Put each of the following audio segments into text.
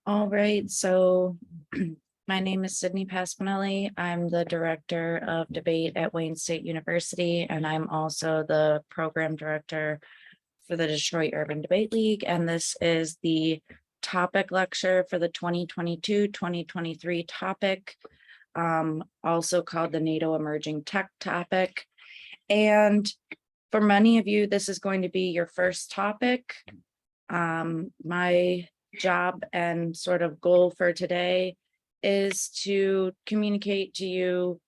All right, so my name is Sydney Pasquinelli. I'm the Director of Debate at Wayne State University, and I'm also the Program Director for the Detroit Urban Debate League. And this is the topic lecture for the 2022-2023 topic, also called the NATO Emerging Tech topic. And for many of you, this is going to be your first topic. My job and sort of goal for today is to communicate to you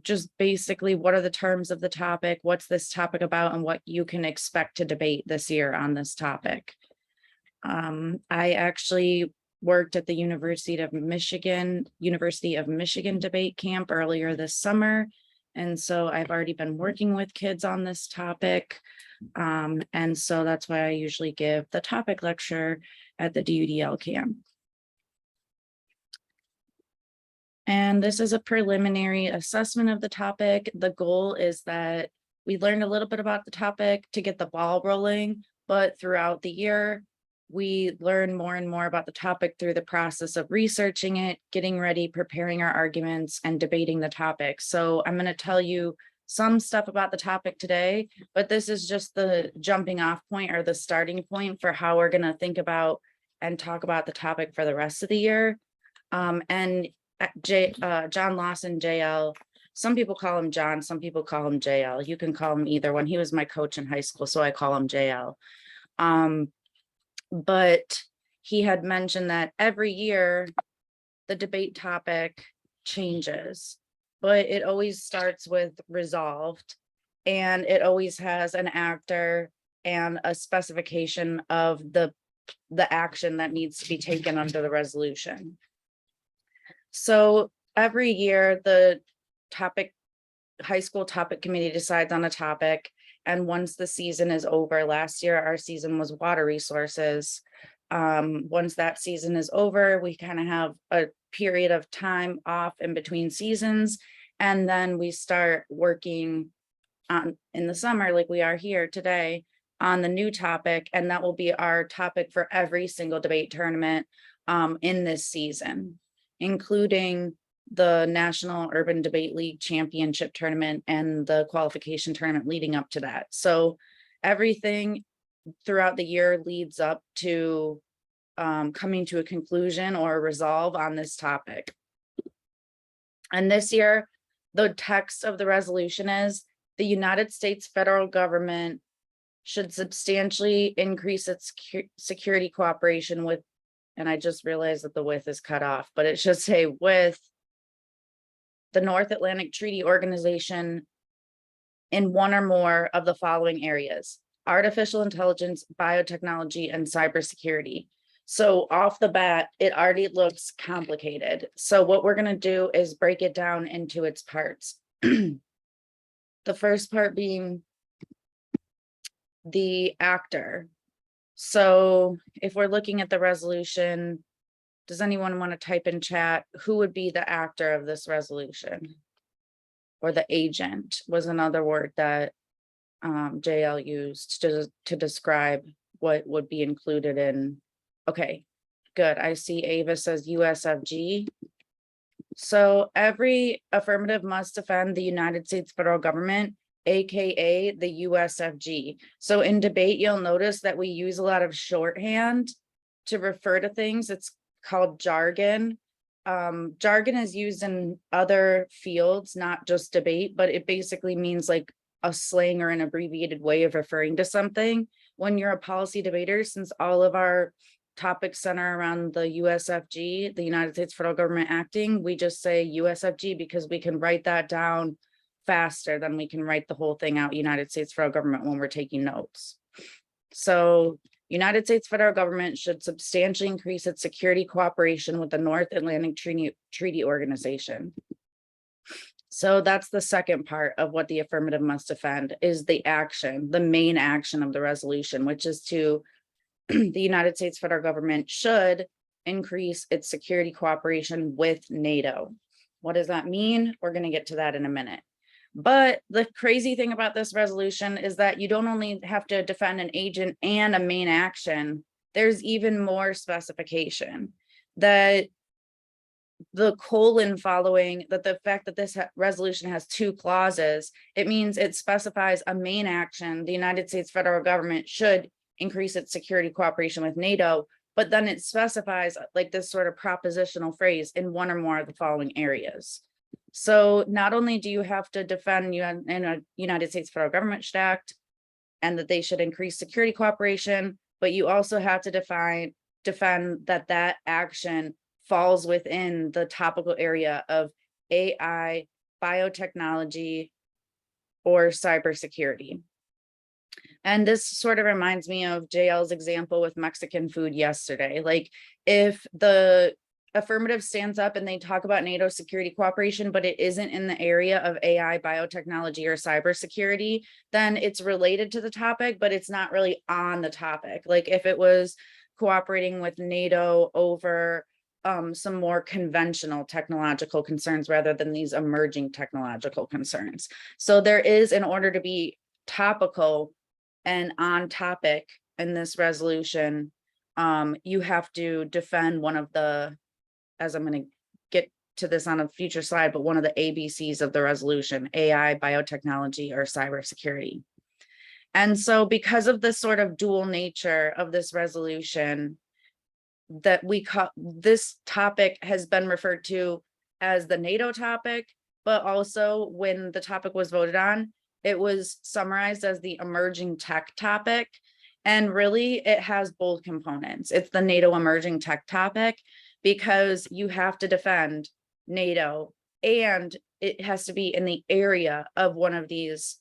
just basically what are the terms of the topic, what's this topic about, and what you can expect to debate this year on this topic. I actually worked at the University of Michigan debate camp earlier this summer. And so I've already been working with kids on this topic. And so that's why I usually give the topic lecture at the DUDL camp. And this is a preliminary assessment of the topic. The goal is that we learn a little bit about the topic to get the ball rolling, but throughout the year, we learn more and more about the topic through the process of researching it, getting ready, preparing our arguments, and debating the topic. So I'm going to tell you some stuff about the topic today, but this is just the jumping off point or the starting point for how we're going to think about and talk about the topic for the rest of the year. And John Lawson, JL, some people call him John, some people call him JL. You can call him either one. He was my coach in high school, so I call him JL. But he had mentioned that every year the debate topic changes, but it always starts with resolved, and it always has an actor and a specification of the action that needs to be taken under the resolution. So every year the high school topic committee decides on a topic. And once the season is over, last year our season was water resources. Once that season is over, we kind of have a period of time off in between seasons. And then we start working on in the summer, like we are here today, on the new topic. And that will be our topic for every single debate tournament in this season, including the National Urban Debate League Championship Tournament and the qualification tournament leading up to that. So everything throughout the year leads up to coming to a conclusion or a resolve on this topic. And this year, the text of the resolution is the United States federal government should substantially increase its security cooperation with, and I just realized that the with is cut off, but it should say with the North Atlantic Treaty Organization in one or more of the following areas: artificial intelligence, biotechnology, and cybersecurity. So off the bat, it already looks complicated. So what we're going to do is break it down into its parts. The first part being the actor. So if we're looking at the resolution, does anyone want to type in chat who would be the actor of this resolution? Or the agent was another word that JL used to describe what would be included in. Okay, good. I see Ava says USFG. So every affirmative must defend the United States federal government, AKA the USFG. So in debate, you'll notice that we use a lot of shorthand to refer to things. It's called jargon. Jargon is used in other fields, not just debate, but it basically means like a slang or an abbreviated way of referring to something. When you're a policy debater, since all of our topics center around the USFG, the United States federal government acting, we just say USFG because we can write that down faster than we can write the whole thing out, United States federal government, when we're taking notes. So United States federal government should substantially increase its security cooperation with the North Atlantic Treaty Organization. So that's the second part of what the affirmative must defend, is the action, the main action of the resolution, which is to the United States federal government should increase its security cooperation with NATO. What does that mean? We're going to get to that in a minute. But the crazy thing about this resolution is that you don't only have to defend an agent and a main action there's even more specification that the colon following that the fact that this resolution has 2 clauses, it means it specifies a main action. The United States federal government should increase its security cooperation with NATO, but then it specifies like this sort of propositional phrase in one or more of the following areas. So not only do you have to defend United States federal government should act and that they should increase security cooperation, but you also have to defend that that action falls within the topical area of AI, biotechnology, or cybersecurity. And this sort of reminds me of JL's example with Mexican food yesterday. Like if the affirmative stands up and they talk about NATO security cooperation, but it isn't in the area of AI, biotechnology, or cybersecurity, then it's related to the topic, but it's not really on the topic. Like if it was cooperating with NATO over some more conventional technological concerns rather than these emerging technological concerns. So there is, in order to be topical and on topic in this resolution, you have to defend one of the, as I'm going to get to this on a future slide, but one of the ABCs of the resolution, AI, biotechnology, or cybersecurity. And so because of this sort of dual nature of this resolution, that this topic has been referred to as the NATO topic, but also when the topic was voted on, it was summarized as the emerging tech topic. And really it has both components. It's the NATO emerging tech topic because you have to defend NATO and it has to be in the area of one of these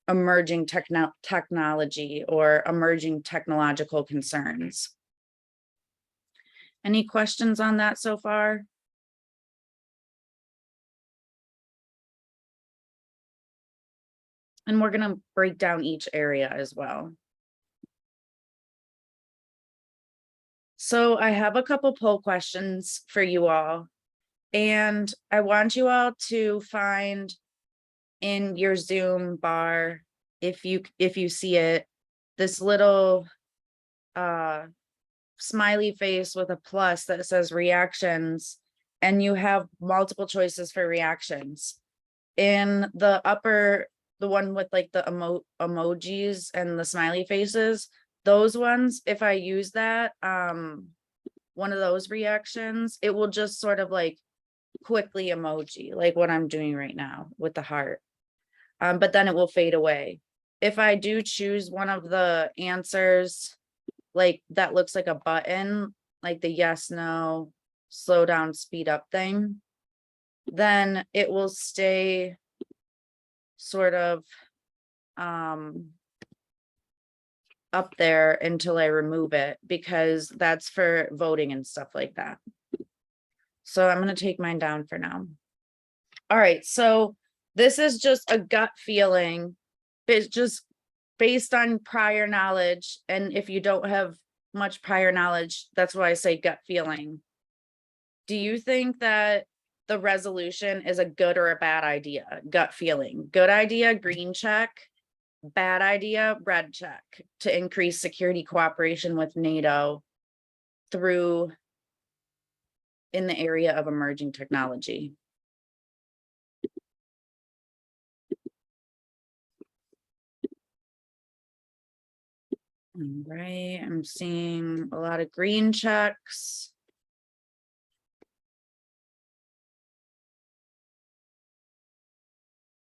emerging technology or emerging technological concerns. Any questions on that so far? And we're going to break down each area as well. So I have a couple poll questions for you all, and I want you all to find in your Zoom bar, if you see it, this little smiley face with a plus that says reactions, and you have multiple choices for reactions. In the upper, the one with like the emojis and the smiley faces, those ones, if I use that, one of those reactions, it will just sort of like quickly emoji, like what I'm doing right now with the heart. But then it will fade away. If I do choose one of the answers, like that looks like a button, like the yes, no, slow down, speed up thing, then it will stay sort of up there until I remove it, because that's for voting and stuff like that. So I'm going to take mine down for now. All right, so this is just a gut feeling. It's just based on prior knowledge. And if you don't have much prior knowledge, that's why I say gut feeling. Do you think that the resolution is a good or a bad idea? Gut feeling. Good idea, green check. Bad idea, red check, to increase security cooperation with NATO through in the area of emerging technology. All right, I'm seeing a lot of green checks.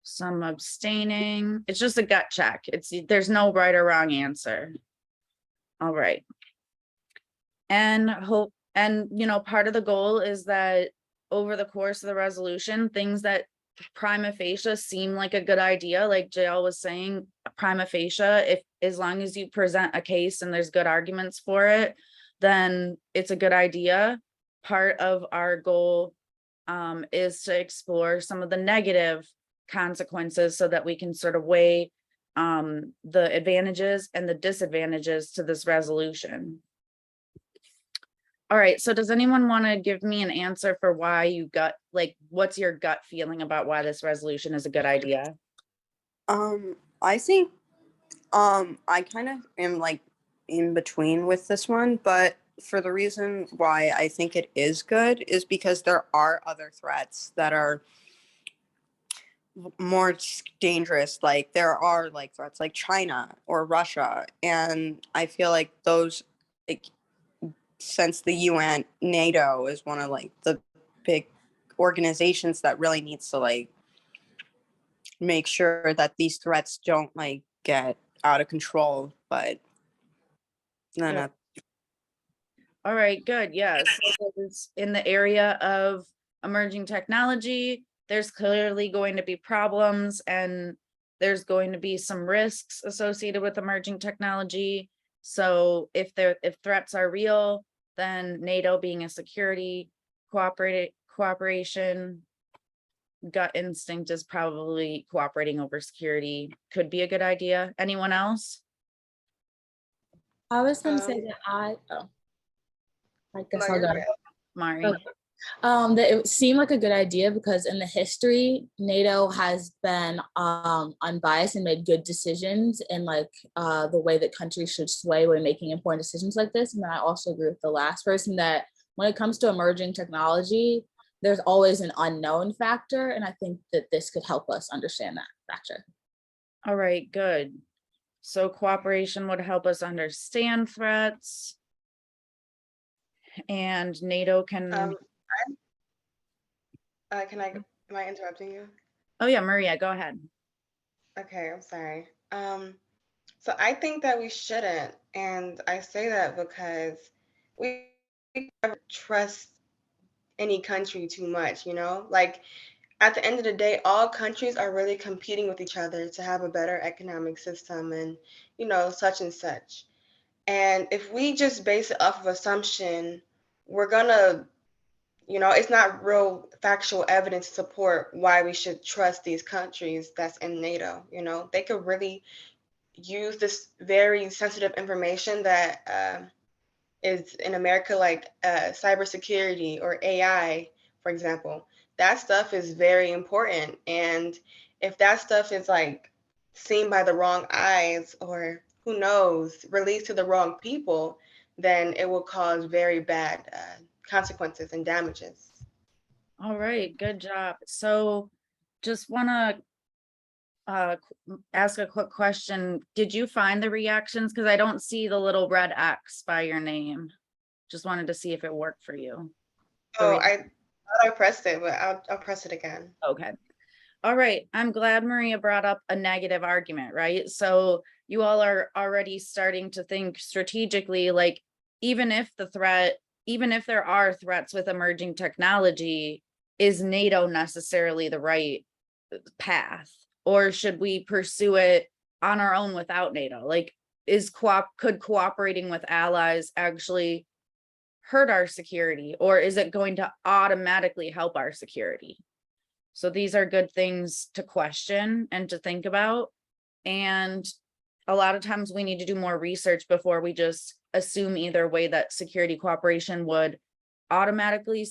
Some abstaining. It's just a gut check. There's no right or wrong answer. All right. And part of the goal is that over the course of the resolution, things that prima facie seem like a good idea, like JL was saying, prima facie, if as long as you present a case and there's good arguments for it, then it's a good idea. Part of our goal is to explore some of the negative consequences so that we can sort of weigh the advantages and the disadvantages to this resolution. All right, so does anyone want to give me an answer for why you what's your gut feeling about why this resolution is a good idea? I think I kind of am like in between with this one, but for the reason why I think it is good is because there are other threats that are more dangerous. Like there are like threats like China or Russia, and I feel like those, like, since the UN, NATO is one of like the big organizations that really needs to like make sure that these threats don't like get out of control. But then Good. All right, good. Yes. In the area of emerging technology, there's clearly going to be problems and there's going to be some risks associated with emerging technology. So if threats are real, then NATO being a security cooperation, gut instinct is probably cooperating over security could be a good idea. Anyone else? I was gonna say that I guess I'll go. Mari. Okay. That it seemed like a good idea because in the history, NATO has been unbiased and made good decisions in like the way that countries should sway when making important decisions like this. And then I also agree with the last person that when it comes to emerging technology, there's always an unknown factor. And I think that this could help us understand that factor. All right, good. So cooperation would help us understand threats. And NATO can. Am I interrupting you? Oh yeah, Maria, go ahead. Okay, I'm sorry. So I think that we shouldn't, and I say that because we never trust any country too much, you know? Like at the end of the day, all countries are really competing with each other to have a better economic system and, you know, such and such. And if we just base it off of assumption, we're gonna, you know, it's not real factual evidence to support why we should trust these countries that's in NATO. You know, they could really use this very sensitive information that is in America, like cybersecurity or AI, for example. That stuff is very important. And if that stuff is like seen by the wrong eyes or who knows, released to the wrong people, then it will cause very bad consequences and damages. All right, good job. So just want to ask a quick question. Did you find the reactions? Because I don't see the little red X by your name. Just wanted to see if it worked for you. Oh, I thought I pressed it, but I'll press it again. Okay. All right. I'm glad Maria brought up a negative argument, right? So you all are already starting to think strategically, like even if there are threats with emerging technology, is NATO necessarily the right path? Or should we pursue it on our own without NATO? Like could cooperating with allies actually hurt our security, or is it going to automatically help our security? So these are good things to question and to think about. And a lot of times we need to do more research before we just assume either way that security cooperation would automatically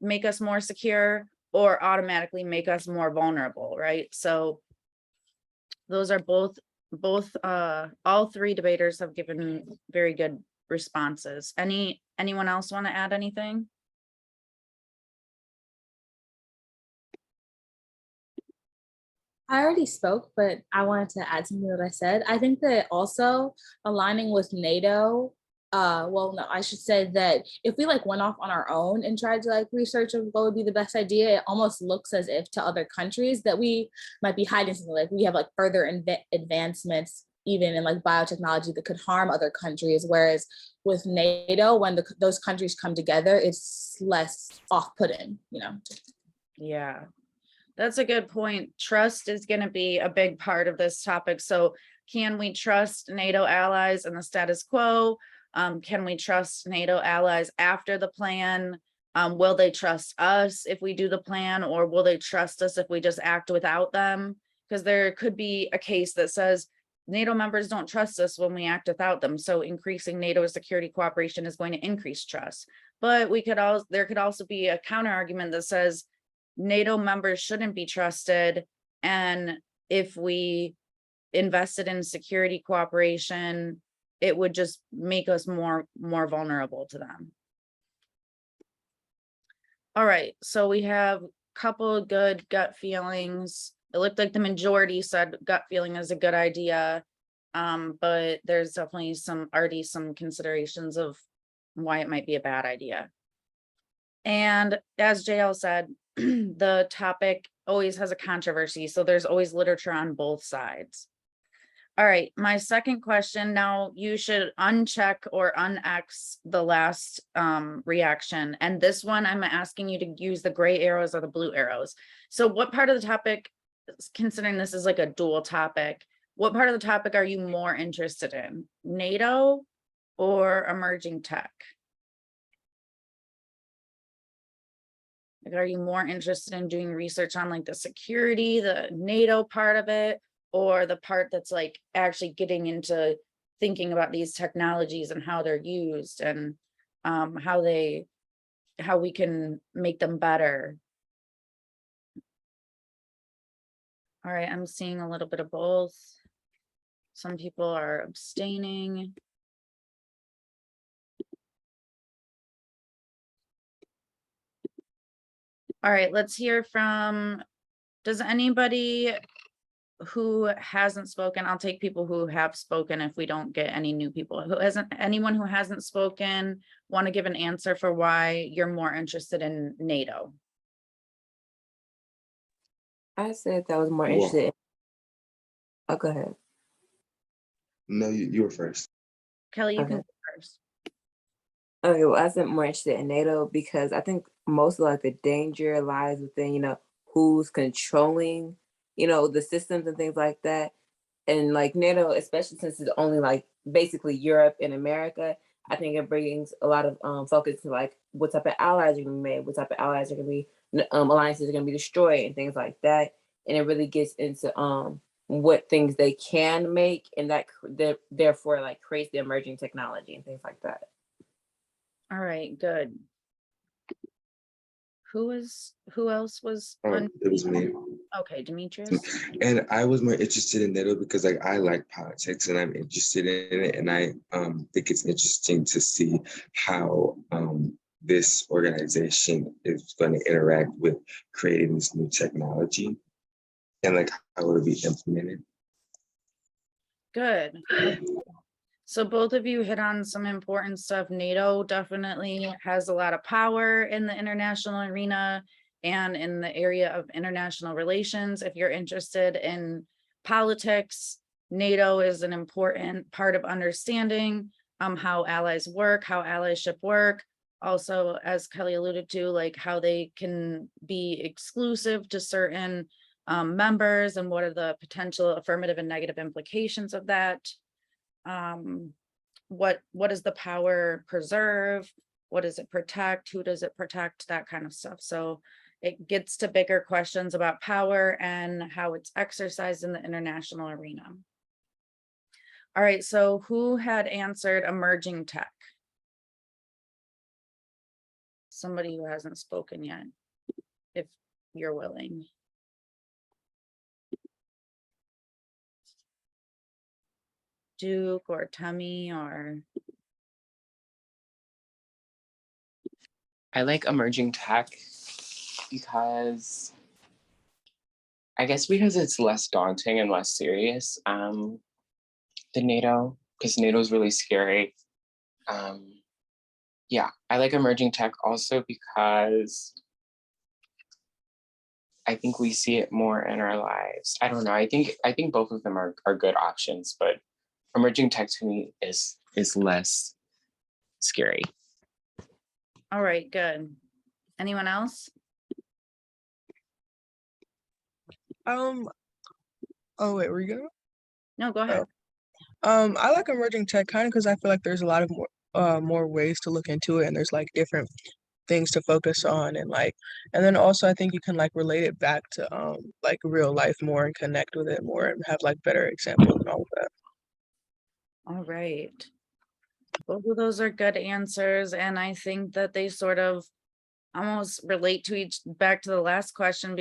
make us more secure or automatically make us more vulnerable, right? So those are all three debaters have given very good responses. Anyone else want to add anything? I already spoke, but I wanted to add something that I said. I think that also aligning with NATO, well, no, I should say that if we like went off on our own and tried to like research what would be the best idea, it almost looks as if to other countries that we might be hiding something, like we have like further advancements even in like biotechnology that could harm other countries. Whereas with NATO, when those countries come together, it's less off-putting, you know? Yeah. That's a good point. Trust is going to be a big part of this topic. So can we trust NATO allies in the status quo? Can we trust NATO allies after the plan? Will they trust us if we do the plan, or will they trust us if we just act without them? Because there could be a case that says NATO members don't trust us when we act without them. So increasing NATO security cooperation is going to increase trust. But there could also be a counter argument that says NATO members shouldn't be trusted. And if we invested in security cooperation, it would just make us more vulnerable to them. All right, so we have a couple of good gut feelings. It looked like the majority said gut feeling is a good idea. But there's definitely already some considerations of why it might be a bad idea. And as JL said, the topic always has a controversy, so there's always literature on both sides. All right, my second question, now you should uncheck or unX the last reaction. And this one, I'm asking you to use the gray arrows or the blue arrows. So what part of the topic, considering this is like a dual topic, what part of the topic are you more interested in? NATO or emerging tech? Like, are you more interested in doing research on like the security, the NATO part of it, or the part that's like actually getting into thinking about these technologies and how they're used and how we can make them better? All right, I'm seeing a little bit of both. Some people are abstaining. All right, let's hear from, does anybody who hasn't spoken, I'll take people who have spoken if we don't get any new people. Anyone who hasn't spoken want to give an answer for why you're more interested in NATO? I said that I was more interested in. Oh, go ahead. No, you were first. Kelly, you Okay. can go first. Okay, well, I said more interested in NATO because I think most of like the danger lies within, who's controlling, the systems and things like that. And like NATO, especially since it's only like basically Europe and America, I think it brings a lot of focus to like what type of allies are going to be made, what type of allies are going to be, alliances are going to be destroyed and things like that. And it really gets into what things they can make, and that therefore like creates the emerging technology and things like that. All right, good. Who else was on? It was me. Okay, Demetrius. And I was more interested in NATO because like I like politics and I'm interested in it, and I think it's interesting to see how this organization is going to interact with creating this new technology and like how it'll be implemented. Good. Okay. So both of you hit on some important stuff. NATO definitely has a lot of power in the international arena and in the area of international relations. If you're interested in politics, NATO is an important part of understanding how allies work, how allyship work. Also, as Kelly alluded to, like how they can be exclusive to certain members and what are the potential affirmative and negative implications of that. What does the power preserve? What does it protect? Who does it protect? That kind of stuff. So it gets to bigger questions about power and how it's exercised in the international arena. All right, so who had answered emerging tech? Somebody who hasn't spoken yet, if you're willing. Duke or Tummy or? I like emerging tech because it's less daunting and less serious than NATO, because NATO is really scary. Yeah, I like emerging tech also because I think we see it more in our lives. I don't know. I think both of them are good options, but emerging tech to me is less scary. All right, good. Anyone else? Oh wait, were you No, go ahead. I like emerging tech kind of because I feel like there's a lot of more ways to look into it, and there's like different things to focus on, and then also I think you can like relate it back to like real life more and connect with it more and have like better examples and all of that. All right. Both of those are good answers, and I think that they sort of almost relate to back to the last question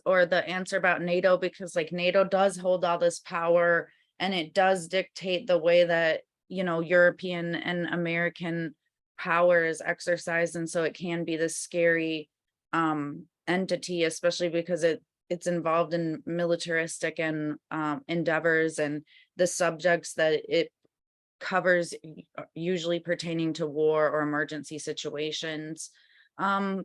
or the answer about NATO, because like NATO does hold all this power and it does dictate the way that European and American power is exercised, and so it can be this scary entity, especially because it's involved in militaristic and endeavors, and the subjects that it covers usually pertaining to war or emergency situations. And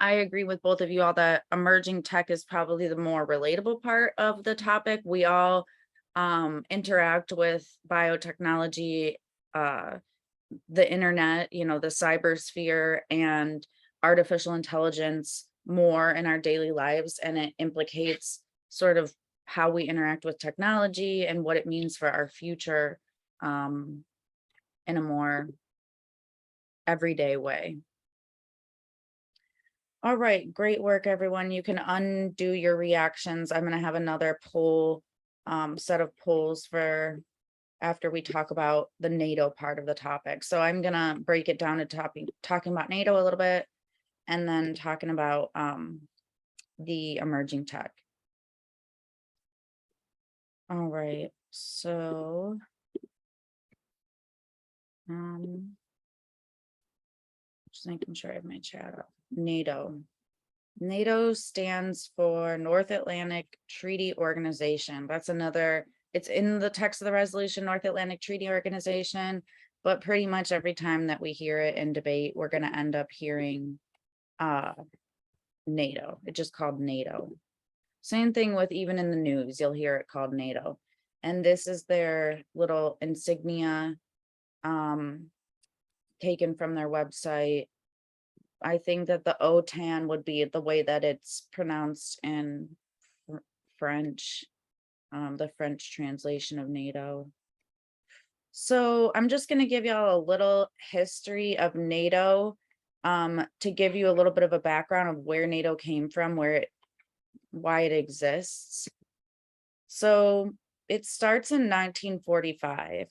I agree with both of you all that emerging tech is probably the more relatable part of the topic. We all interact with biotechnology, the internet, the cybersphere, and artificial intelligence more in our daily lives, and it implicates sort of how we interact with technology and what it means for our future in a more everyday way. All right, great work, everyone. You can undo your reactions. I'm going to have another poll, set of polls for after we talk about the NATO part of the topic. So I'm going to break it down to talking about NATO a little bit, and then talking about the emerging tech. All right, so just making sure I have my chat up. NATO. NATO stands for North Atlantic Treaty Organization. That's another, it's in the text of the resolution, North Atlantic Treaty Organization, but pretty much every time that we hear it in debate, we're going to end up hearing NATO. It's just called NATO. Same thing with even in the news, you'll hear it called NATO. And this is their little insignia taken from their website. I think that the OTAN would be the way that it's pronounced in French, the French translation of NATO. So I'm just going to give y'all a little history of NATO to give you a little bit of a background of where NATO came from, why it exists. So it starts in 1945.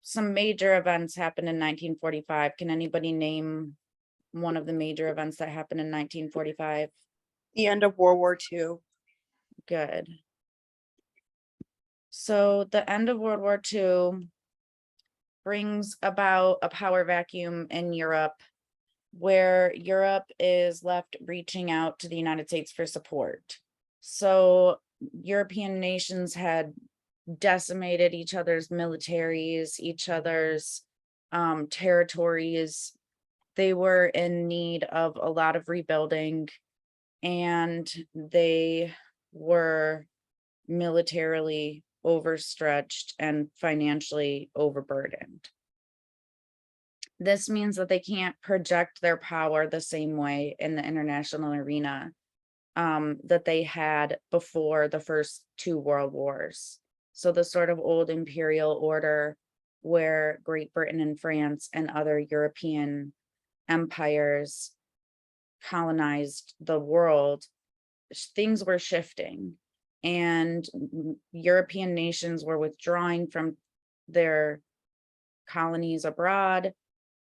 Some major events happened in 1945. Can anybody name one of the major events that happened in 1945? The end of World War II. Good. So the end of World War II brings about a power vacuum in Europe, where Europe is left reaching out to the United States for support. So European nations had decimated each other's militaries, each other's territories. They were in need of a lot of rebuilding, and they were militarily overstretched and financially overburdened. This means that they can't project their power the same way in the international arena that they had before the first two world wars. So the sort of old imperial order where Great Britain and France and other European empires colonized the world, things were shifting, and European nations were withdrawing from their colonies abroad.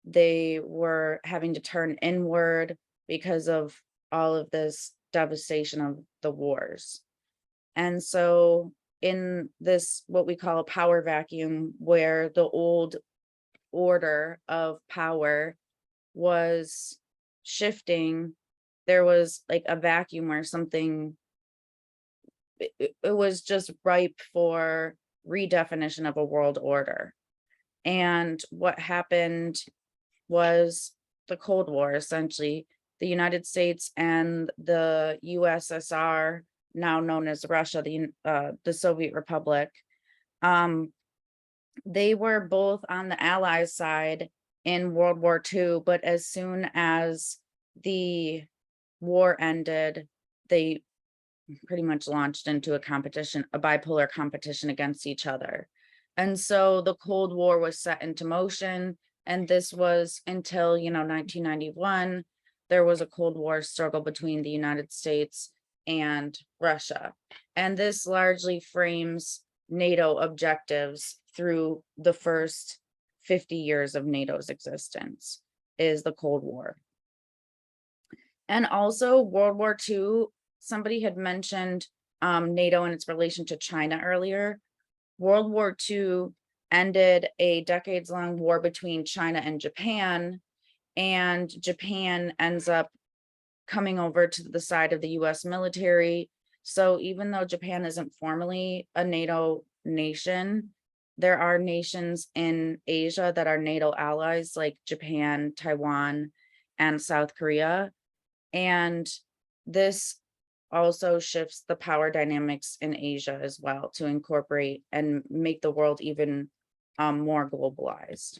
They were having to turn inward because of all of this devastation of the wars. And so in this, what we call a power vacuum, where the old order of power was shifting, there was like a vacuum where something, it was just ripe for redefinition of a world order. And what happened was the Cold War. Essentially, the United States and the USSR, now known as Russia, the Soviet Republic, they were both on the Allies side in World War II, but as soon as the war ended, they pretty much launched into a competition, a bipolar competition against each other. And so the Cold War was set into motion, and this was until 1991. There was a Cold War struggle between the United States and Russia, and this largely frames NATO objectives through the first 50 years of NATO's existence, is the Cold War. And also World War II, somebody had mentioned NATO and its relation to China earlier. World War II ended a decades-long war between China and Japan, and Japan ends up coming over to the side of the US military. So even though Japan isn't formally a NATO nation, there are nations in Asia that are NATO allies, like Japan, Taiwan, and South Korea. And this also shifts the power dynamics in Asia as well to incorporate and make the world even more globalized.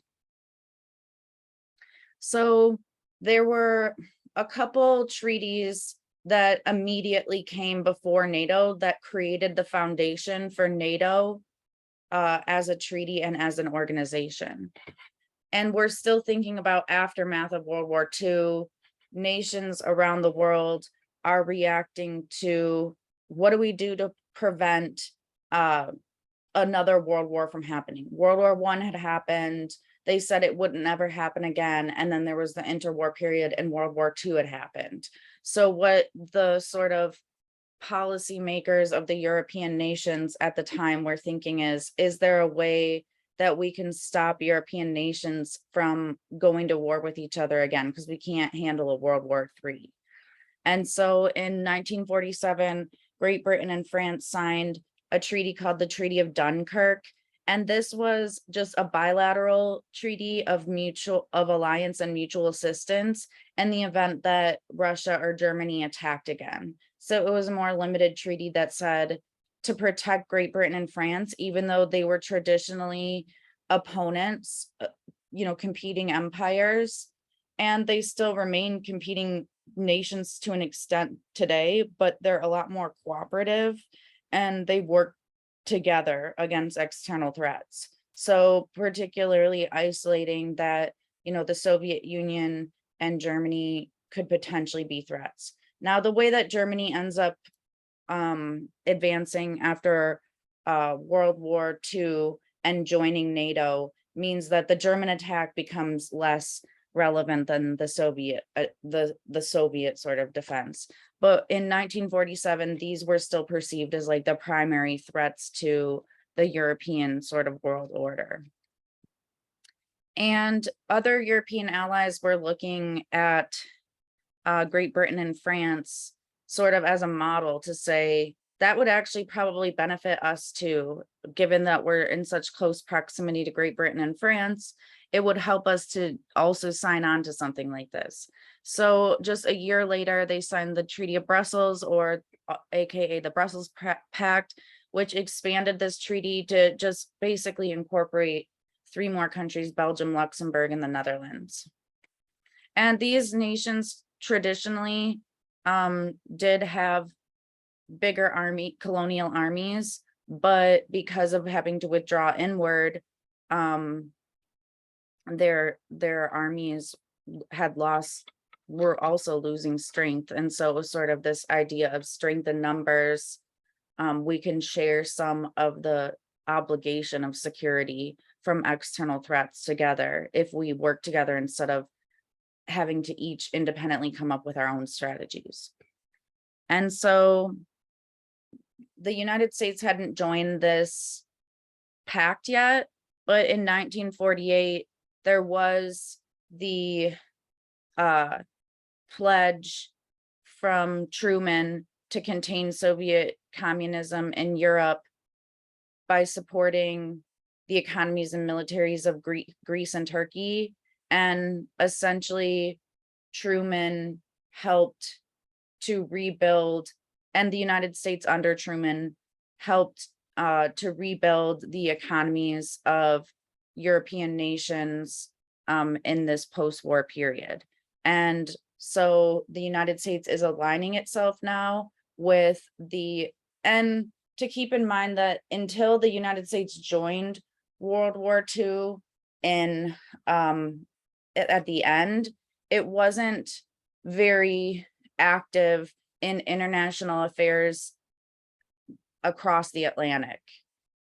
So there were a couple treaties that immediately came before NATO that created the foundation for NATO as a treaty and as an organization. And we're still thinking about aftermath of World War II. Nations around the world are reacting to, what do we do to prevent another world war from happening? World War I had happened. They said it wouldn't ever happen again. And then there was the interwar period and World War II had happened. So what the sort of policymakers of the European nations at the time were thinking is there a way that we can stop European nations from going to war with each other again? Because we can't handle a World War III. And so in 1947, Great Britain and France signed a treaty called the Treaty of Dunkirk. And this was just a bilateral treaty of alliance and mutual assistance in the event that Russia or Germany attacked again. So it was a more limited treaty that said to protect Great Britain and France, even though they were traditionally opponents, competing empires, and they still remain competing nations to an extent today, but they're a lot more cooperative and they work together against external threats. So particularly isolating that, the Soviet Union and Germany could potentially be threats. Now, the way that Germany ends up advancing after World War II and joining NATO means that the German attack becomes less relevant than the Soviet, the Soviet sort of defense. But in 1947, these were still perceived as like the primary threats to the European sort of world order. And other European allies were looking at Great Britain and France sort of as a model to say that would actually probably benefit us too, given that we're in such close proximity to Great Britain and France. It would help us to also sign on to something like this. So just a year later, they signed the Treaty of Brussels, or AKA the Brussels Pact, which expanded this treaty to just basically incorporate 3 more countries: Belgium, Luxembourg, and the Netherlands. And these nations traditionally did have bigger colonial armies, but because of having to withdraw inward, their armies were also losing strength. And so it was sort of this idea of strength in numbers. We can share some of the obligation of security from external threats together if we work together instead of having to each independently come up with our own strategies. And so the United States hadn't joined this pact yet, but in 1948, there was the pledge from Truman to contain Soviet communism in Europe by supporting the economies and militaries of Greece and Turkey. And essentially, Truman helped to rebuild, and the United States under Truman helped to rebuild the economies of European nations in this post-war period. And so the United States is aligning itself now with and to keep in mind that until the United States joined World War II at the end, it wasn't very active in international affairs across the Atlantic.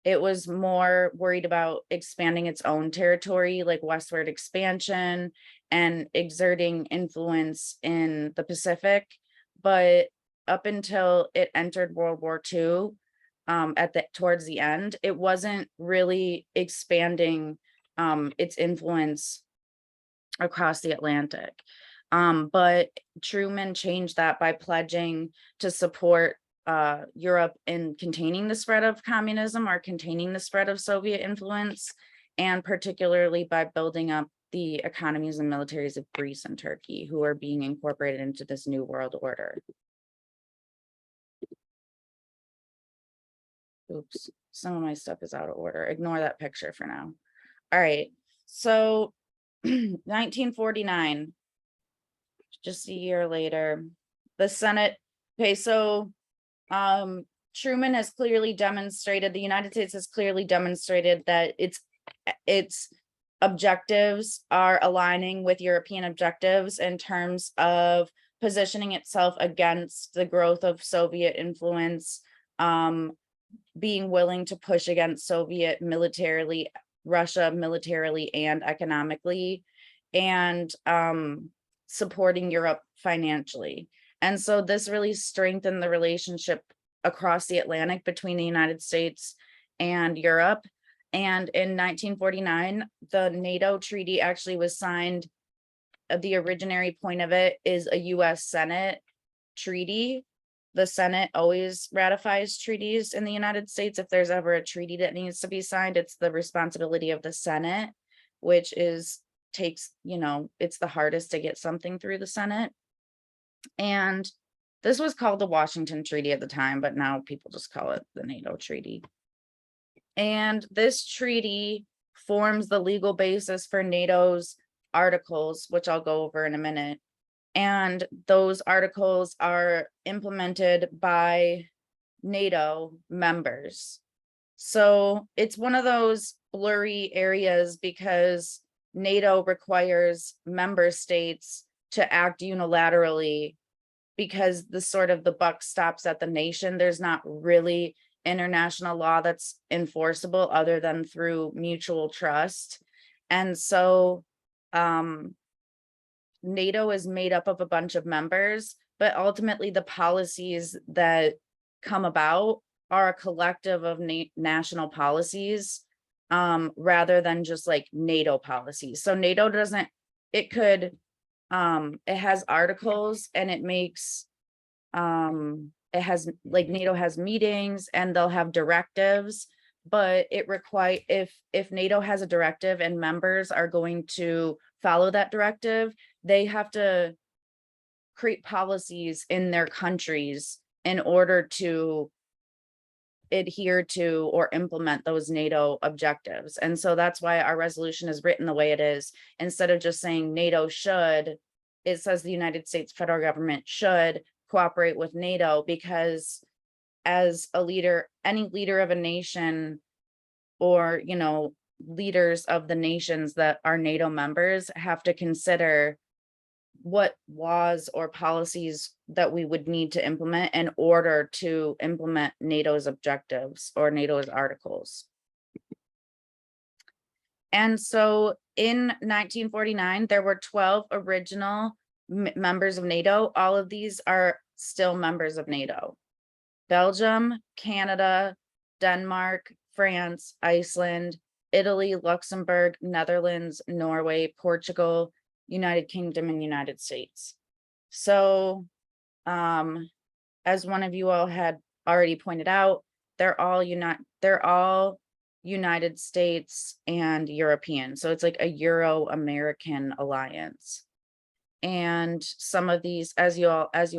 It was more worried about expanding its own territory, like westward expansion and exerting influence in the Pacific. But up until it entered World War II, towards the end, it wasn't really expanding its influence across the Atlantic. But Truman changed that by pledging to support Europe in containing the spread of communism or containing the spread of Soviet influence, and particularly by building up the economies and militaries of Greece and Turkey, who are being incorporated into this new world order. Oops, some of my stuff is out of order. Ignore that picture for now. All right, so 1949, just a year later, the Senate, okay, so Truman has clearly demonstrated, the United States has clearly demonstrated that its objectives are aligning with European objectives in terms of positioning itself against the growth of Soviet influence, being willing to push against Soviet militarily, Russia militarily and economically, and supporting Europe financially. And so this really strengthened the relationship across the Atlantic between the United States and Europe. And in 1949, the NATO treaty actually was signed. The originary point of it is a US Senate treaty. The Senate always ratifies treaties in the United States. If there's ever a treaty that needs to be signed, it's the responsibility of the Senate, which takes, it's the hardest to get something through the Senate. And this was called the Washington Treaty at the time, but now people just call it the NATO Treaty. And this treaty forms the legal basis for NATO's articles, which I'll go over in a minute. And those articles are implemented by NATO members. So it's one of those blurry areas because NATO requires member states to act unilaterally, because the buck stops at the nation. There's not really international law that's enforceable other than through mutual trust. And so NATO is made up of a bunch of members, but ultimately the policies that come about are a collective of national policies, rather than just like NATO policies. So NATO doesn't, it has articles, and it makes, it has, like, NATO has meetings and they'll have directives, but if NATO has a directive and members are going to follow that directive, they have to create policies in their countries in order to adhere to or implement those NATO objectives. And so that's why our resolution is written the way it is. Instead of just saying NATO should, it says the United States federal government should cooperate with NATO, because as a leader, any leader of a nation, or, leaders of the nations that are NATO members, have to consider what laws or policies that we would need to implement in order to implement NATO's objectives or NATO's articles. And so in 1949, there were 12 original members of NATO. All of these are still members of NATO: Belgium, Canada, Denmark, France, Iceland, Italy, Luxembourg, Netherlands, Norway, Portugal, United Kingdom, and United States. So as one of you all had already pointed out, they're all United States and European. So it's like a Euro-American alliance. And some of these, as you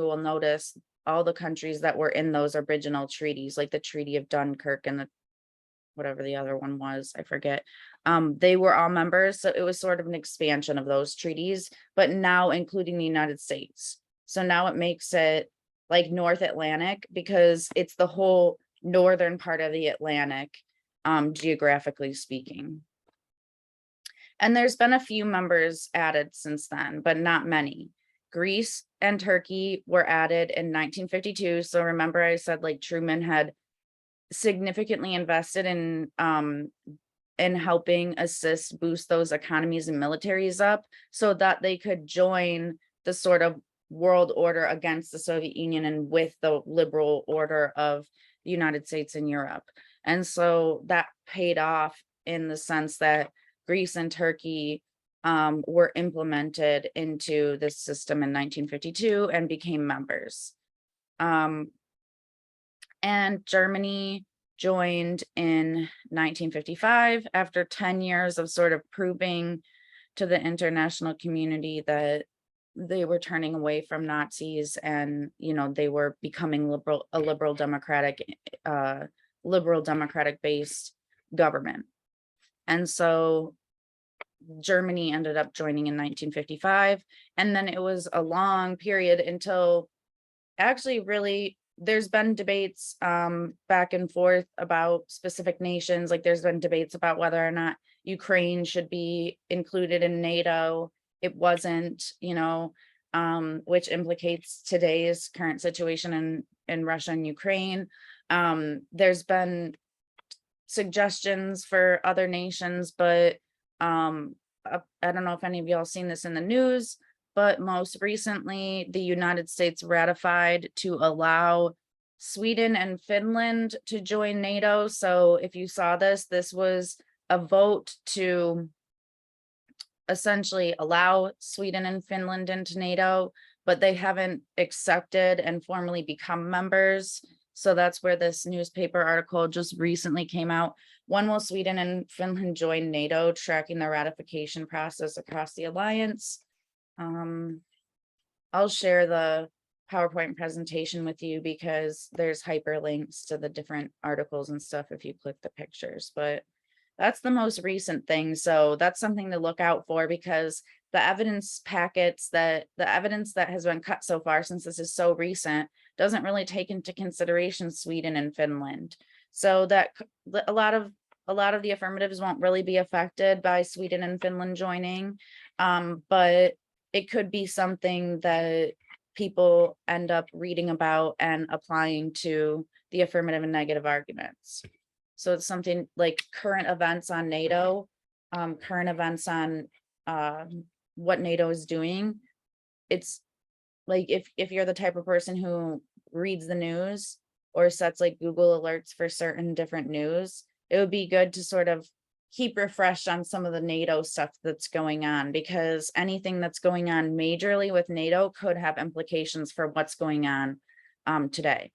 will notice, all the countries that were in those original treaties, like the Treaty of Dunkirk and whatever the other one was, I forget. They were all members. So it was sort of an expansion of those treaties, but now including the United States. So now it makes it like North Atlantic, because it's the whole northern part of the Atlantic, geographically speaking. And there's been a few members added since then, but not many. Greece and Turkey were added in 1952. So remember I said, like, Truman had significantly invested in helping boost those economies and militaries up so that they could join the sort of world order against the Soviet Union and with the liberal order of the United States and Europe. And so that paid off in the sense that Greece and Turkey were implemented into this system in 1952 and became members. And Germany joined in 1955 after 10 years of sort of proving to the international community that they were turning away from Nazis, and they were becoming a liberal democratic based government. And so Germany ended up joining in 1955, and then it was a long period until actually really there's been debates back and forth about specific nations. Like there's been debates about whether or not Ukraine should be included in NATO. It wasn't, which implicates today's current situation in Russia and Ukraine. There's been suggestions for other nations, but I don't know if any of y'all seen this in the news, but most recently, the United States ratified to allow Sweden and Finland to join NATO. So if you saw this, this was a vote to essentially allow Sweden and Finland into NATO, but they haven't accepted and formally become members. So that's where this newspaper article just recently came out. When will Sweden and Finland join NATO, tracking the ratification process across the alliance? I'll share the PowerPoint presentation with you because there's hyperlinks to the different articles and stuff if you click the pictures, but that's the most recent thing. So that's something to look out for, because the evidence packets the evidence that has been cut so far, since this is so recent, doesn't really take into consideration Sweden and Finland. So that a lot of the affirmatives won't really be affected by Sweden and Finland joining, but it could be something that people end up reading about and applying to the affirmative and negative arguments. So it's something like current events on NATO, current events on what NATO is doing. It's like if you're the type of person who reads the news or sets like Google alerts for certain different news, it would be good to sort of keep refreshed on some of the NATO stuff that's going on, because anything that's going on majorly with NATO could have implications for what's going on today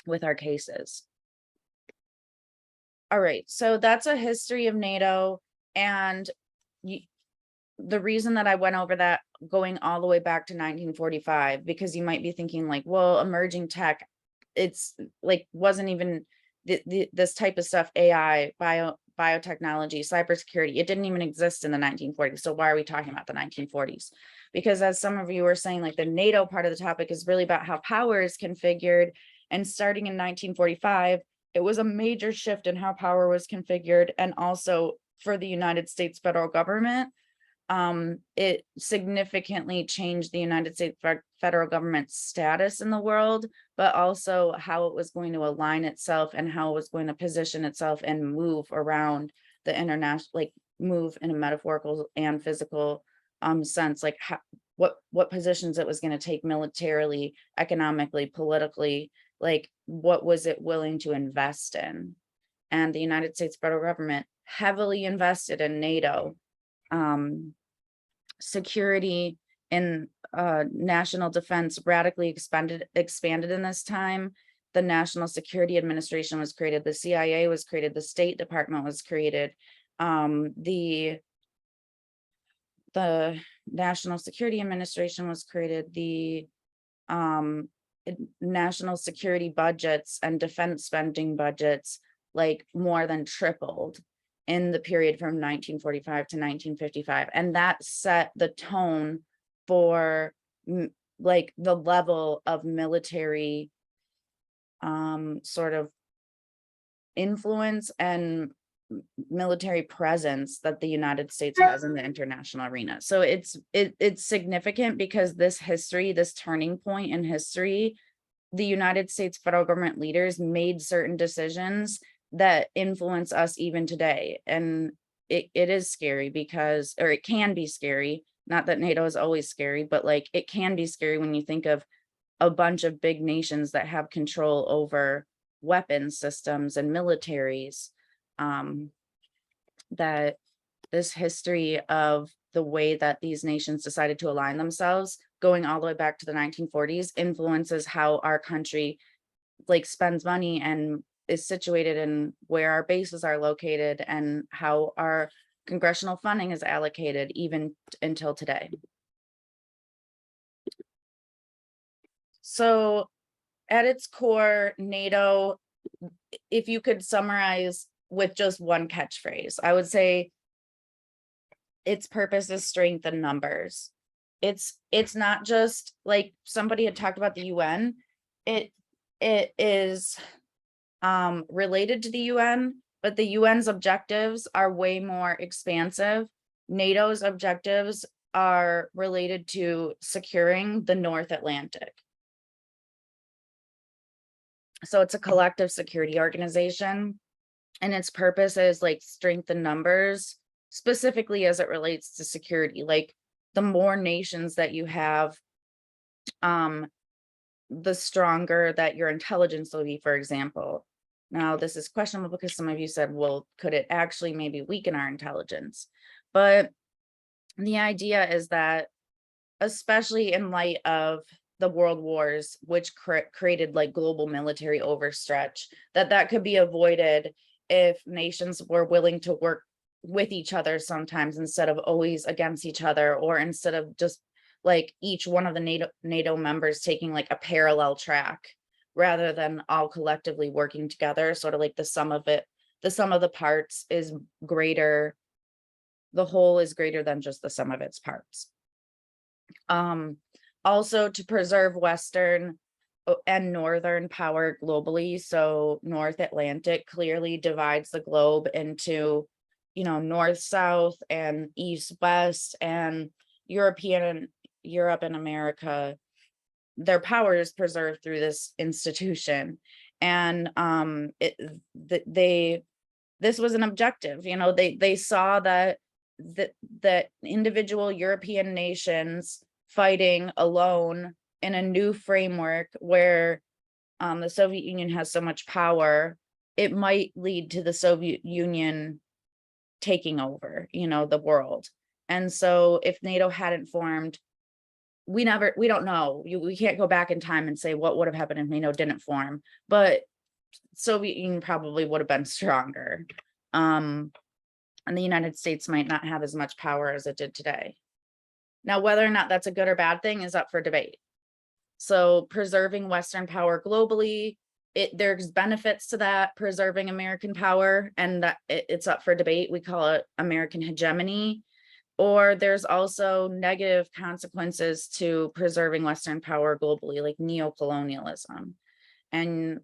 with our cases. All right, so that's a history of NATO. And the reason that I went over that going all the way back to 1945, because you might be thinking like, well, emerging tech, it's like wasn't even this type of stuff, AI, biotechnology, cybersecurity, it didn't even exist in the 1940s. So why are we talking about the 1940s? Because as some of you were saying, like the NATO part of the topic is really about how power is configured. And starting in 1945, it was a major shift in how power was configured. And also for the United States federal government, it significantly changed the United States federal government's status in the world, but also how it was going to align itself and how it was going to position itself and move around the international, like move in a metaphorical and physical sense, like what positions it was going to take militarily, economically, politically, like what was it willing to invest in. And the United States federal government heavily invested in NATO. Security and national defense radically expanded in this time. The National Security Administration was created, the CIA was created, the State Department was created, the National Security Administration was created, the national security budgets and defense spending budgets like more than tripled in the period from 1945 to 1955. And that set the tone for like the level of military sort of influence and military presence that the United States has in the international arena. So it's significant because this turning point in history, the United States federal government leaders made certain decisions that influence us even today. And it is scary because, or it can be scary, not that NATO is always scary, but like it can be scary when you think of a bunch of big nations that have control over weapons systems and militaries, that this history of the way that these nations decided to align themselves going all the way back to the 1940s influences how our country like spends money and is situated and where our bases are located and how our congressional funding is allocated even until today. So at its core, NATO, if you could summarize with just one catchphrase, I would say its purpose is strength in numbers. It's not just like somebody had talked about the UN. It is related to the UN, but the UN's objectives are way more expansive. NATO's objectives are related to securing the North Atlantic. So it's a collective security organization, and its purpose is like strength in numbers, specifically as it relates to security. Like the more nations that you have, the stronger that your intelligence will be, for example. Now, this is questionable because some of you said, well, could it actually maybe weaken our intelligence? But the idea is that, especially in light of the world wars, which created like global military overstretch, that could be avoided if nations were willing to work with each other sometimes instead of always against each other, or instead of just like each one of the NATO members taking like a parallel track rather than all collectively working together, sort of like the sum of the parts is greater. The whole is greater than just the sum of its parts. Also to preserve Western and Northern power globally. So North Atlantic clearly divides the globe into, North, South, and East, West, and Europe and America. Their power is preserved through this institution. And this was an objective, they saw that individual European nations fighting alone in a new framework where the Soviet Union has so much power, it might lead to the Soviet Union taking over, the world. And so if NATO hadn't formed, we don't know. We can't go back in time and say what would have happened if NATO didn't form, but Soviet Union probably would have been stronger. And the United States might not have as much power as it did today. Now, whether or not that's a good or bad thing is up for debate. So preserving Western power globally, there's benefits to that, preserving American power, and that it's up for debate. We call it American hegemony. Or there's also negative consequences to preserving Western power globally, like neocolonialism. And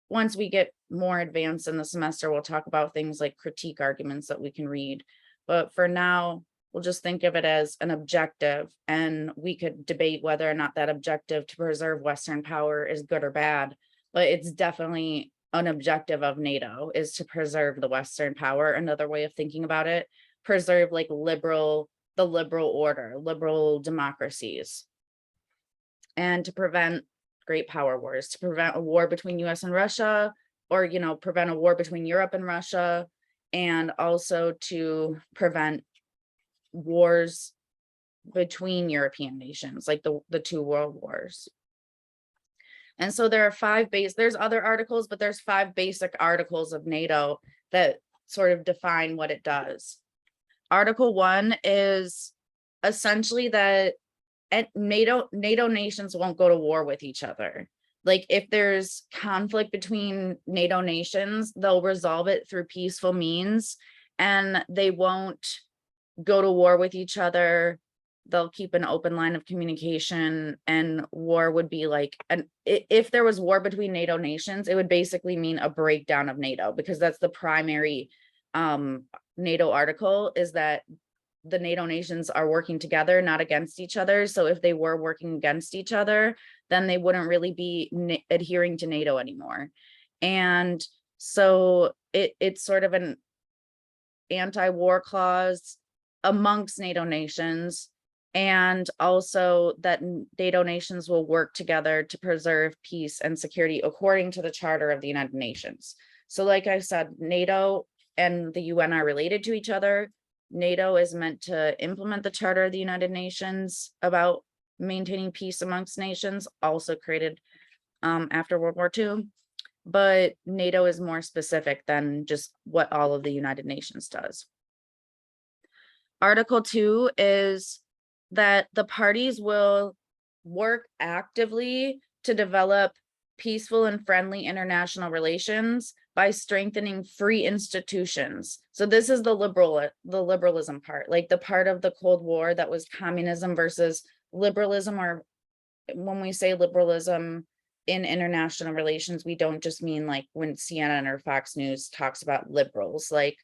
once we get more advanced in the semester, we'll talk about things like critique arguments that we can read. But for now, we'll just think of it as an objective, and we could debate whether or not that objective to preserve Western power is good or bad. But it's definitely an objective of NATO, is to preserve the Western power. Another way of thinking about it, preserve like the liberal order, liberal democracies, and to prevent great power wars, to prevent a war between US and Russia, or prevent a war between Europe and Russia, and also to prevent wars between European nations, like the two world wars. And so there are there's other articles, but there's 5 basic articles of NATO that sort of define what it does. Article 1 is essentially that NATO nations won't go to war with each other. Like if there's conflict between NATO nations, they'll resolve it through peaceful means, and they won't go to war with each other. They'll keep an open line of communication, and war would be like, if there was war between NATO nations, it would basically mean a breakdown of NATO, because that's the primary NATO article, is that the NATO nations are working together, not against each other. So if they were working against each other, then they wouldn't really be adhering to NATO anymore. And so it's sort of an anti-war clause amongst NATO nations. and also that NATO nations will work together to preserve peace and security according to the Charter of the United Nations. So like I said, NATO and the UN are related to each other. NATO is meant to implement the Charter of the United Nations about maintaining peace amongst nations, also created after World War II. But NATO is more specific than just what all of the United Nations does. Article 2 is that the parties will work actively to develop peaceful and friendly international relations by strengthening free institutions. So this is the liberalism part, like the part of the Cold War that was communism versus liberalism, or when we say liberalism in international relations, we don't just mean like when CNN or Fox News talks about liberals, like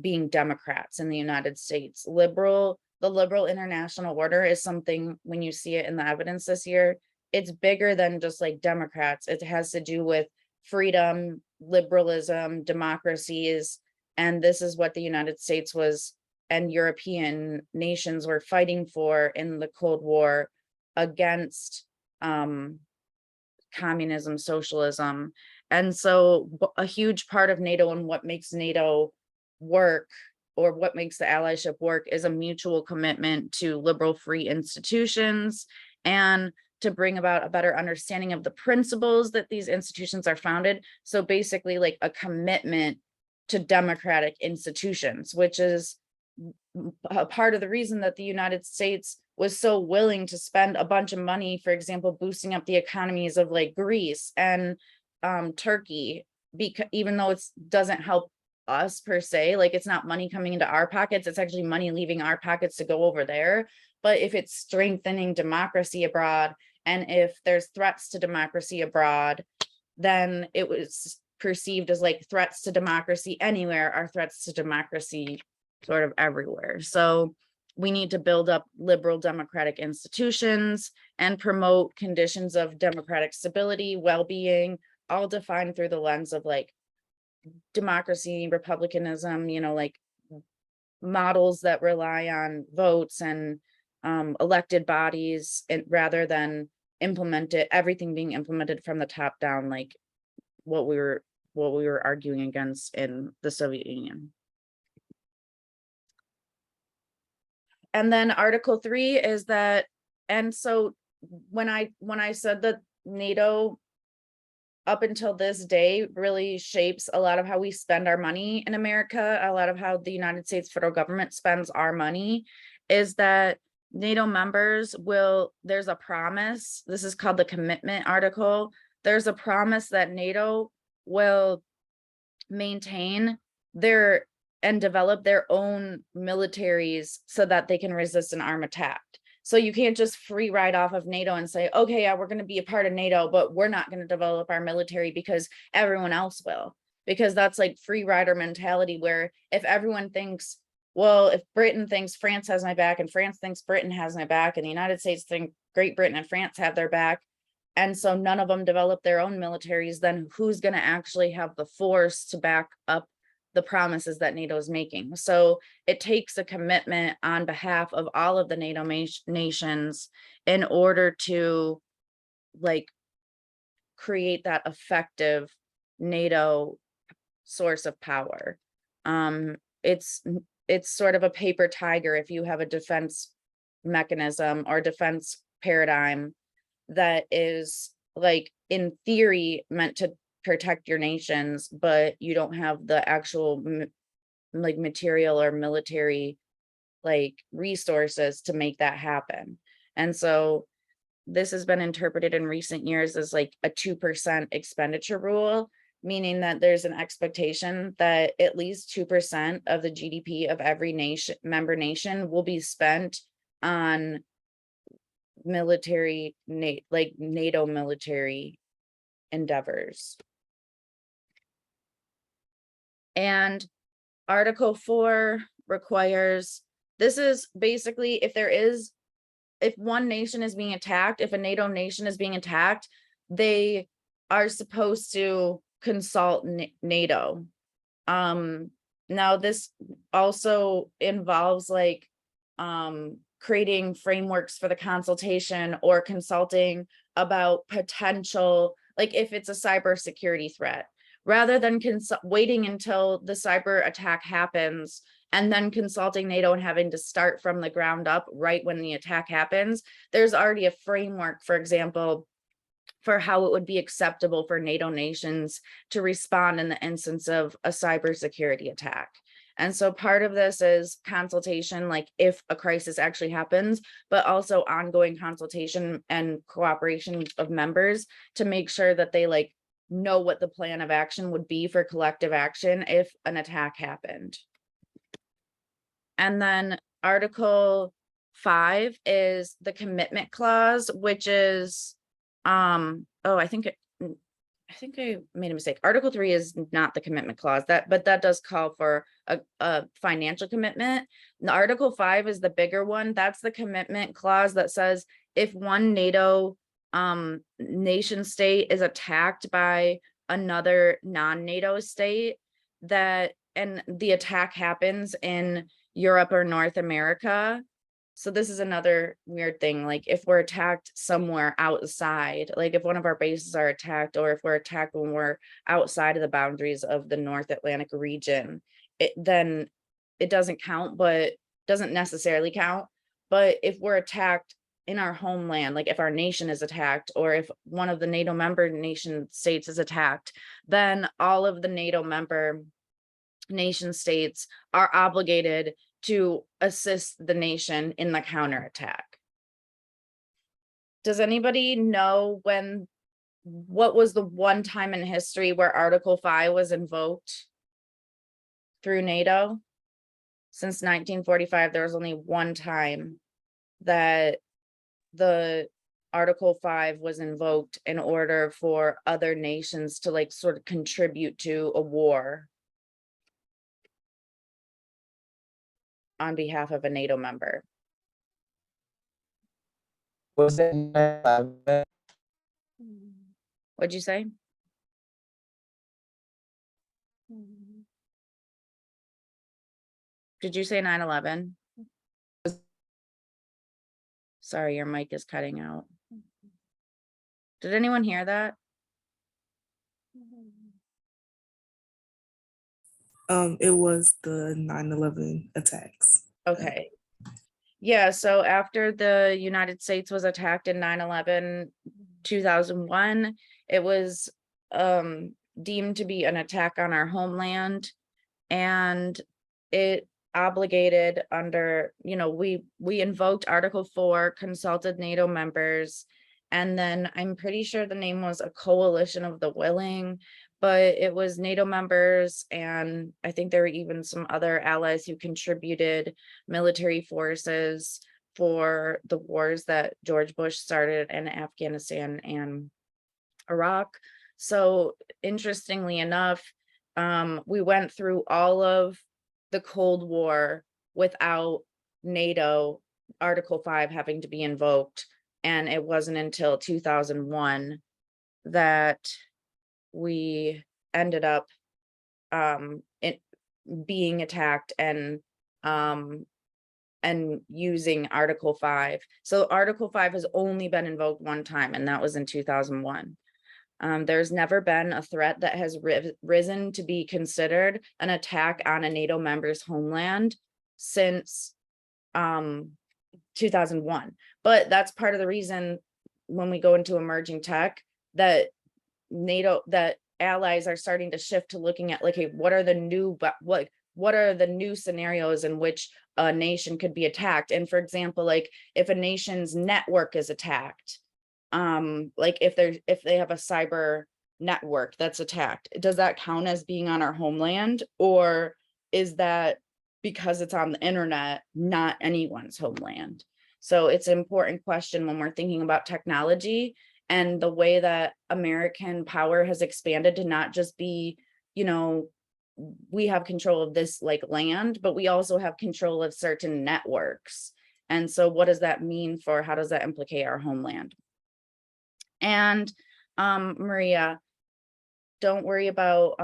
being Democrats in the United States. The liberal international order is something, when you see it in the evidence this year, it's bigger than just like Democrats. It has to do with freedom, liberalism, democracies, and this is what the United States was and European nations were fighting for in the Cold War against communism, socialism. And so a huge part of NATO and what makes NATO work, or what makes the allyship work, is a mutual commitment to liberal free institutions and to bring about a better understanding of the principles that these institutions are founded. So basically like a commitment to democratic institutions, which is a part of the reason that the United States was so willing to spend a bunch of money, for example, boosting up the economies of like Greece and Turkey, because even though it doesn't help us per se, like it's not money coming into our pockets, it's actually money leaving our pockets to go over there. But if it's strengthening democracy abroad, and if there's threats to democracy abroad, then it was perceived as like threats to democracy anywhere are threats to democracy sort of everywhere. So we need to build up liberal democratic institutions and promote conditions of democratic stability, well-being, all defined through the lens of like democracy, republicanism, you know, like models that rely on votes and elected bodies, and rather than everything being implemented from the top down, like what we were arguing against in the Soviet Union. And then Article 3 is that, and so when I said that NATO up until this day really shapes a lot of how we spend our money in America, a lot of how the United States federal government spends our money, is that NATO members there's a promise, this is called the commitment article, there's a promise that NATO will maintain and develop their own militaries so that they can resist an armed attack. So you can't just free ride off of NATO and say, okay, yeah, we're going to be a part of NATO, but we're not going to develop our military because everyone else will. Because that's like free rider mentality, where if everyone thinks, well, if Britain thinks France has my back and France thinks Britain has my back and the United States think Great Britain and France have their back, and so none of them develop their own militaries, then who's going to actually have the force to back up the promises that NATO is making? So it takes a commitment on behalf of all of the NATO nations in order to like create that effective NATO source of power. It's sort of a paper tiger if you have a defense mechanism or defense paradigm that is like in theory meant to protect your nations, but you don't have the actual like material or military like resources to make that happen. And so this has been interpreted in recent years as like a 2% expenditure rule, meaning that there's an expectation that at least 2% of the GDP of every member nation will be spent on military, like NATO military endeavors. And Article 4 requires, this is basically if one nation is being attacked, if a NATO nation is being attacked, they are supposed to consult NATO. Now this also involves like creating frameworks for the consultation or consulting about potential, like if it's a cybersecurity threat, rather than waiting until the cyber attack happens and then consulting NATO and having to start from the ground up right when the attack happens. There's already a framework, for example, for how it would be acceptable for NATO nations to respond in the instance of a cybersecurity attack. And so part of this is consultation, like if a crisis actually happens, but also ongoing consultation and cooperation of members to make sure that they like know what the plan of action would be for collective action if an attack happened. And then Article 5 is the commitment clause, which is, oh, I think I made a mistake. Article 3 is not the commitment clause, but that does call for a financial commitment. The Article 5 is the bigger one. That's the commitment clause that says if one NATO nation state is attacked by another non-NATO state, that and the attack happens in Europe or North America. So this is another weird thing, like if we're attacked somewhere outside, like if one of our bases are attacked, or if we're attacked when we're outside of the boundaries of the North Atlantic region, then it doesn't count, but doesn't necessarily count. But if we're attacked in our homeland, like if our nation is attacked, or if one of the NATO member nation states is attacked, then all of the NATO member nation states are obligated to assist the nation in the counterattack. Does anybody know what was the one time in history where Article 5 was invoked through NATO? Since 1945, there was only one time that the Article 5 was invoked in order for other nations to like sort of contribute to a war on behalf of a NATO member. Was it 9/11? What'd you say? Did you say 9/11? Sorry, your mic is cutting out. Did anyone hear that? It was the 9/11 attacks. Okay. Yeah, so after the United States was attacked in 9/11, 2001, it was deemed to be an attack on our homeland, and it obligated under, we invoked Article 4, consulted NATO members, and then I'm pretty sure the name was a coalition of the willing, but it was NATO members, and I think there were even some other allies who contributed military forces for the wars that George Bush started in Afghanistan and Iraq. So interestingly enough, we went through all of the Cold War without NATO Article 5 having to be invoked. And it wasn't until 2001 that we ended up being attacked and using Article 5. So Article 5 has only been invoked one time, and that was in 2001. There's never been a threat that has risen to be considered an attack on a NATO member's homeland since 2001. But that's part of the reason when we go into emerging tech that allies are starting to shift to looking at like, hey, what are the new scenarios in which a nation could be attacked? And for example, like if a nation's network is attacked, like if they have a cyber network that's attacked, does that count as being on our homeland, or is that because it's on the internet, not anyone's homeland? So it's an important question when we're thinking about technology and the way that American power has expanded to not just be, we have control of this like land, but we also have control of certain networks. And so what does that mean for, how does that implicate our homeland? And Maria, don't worry about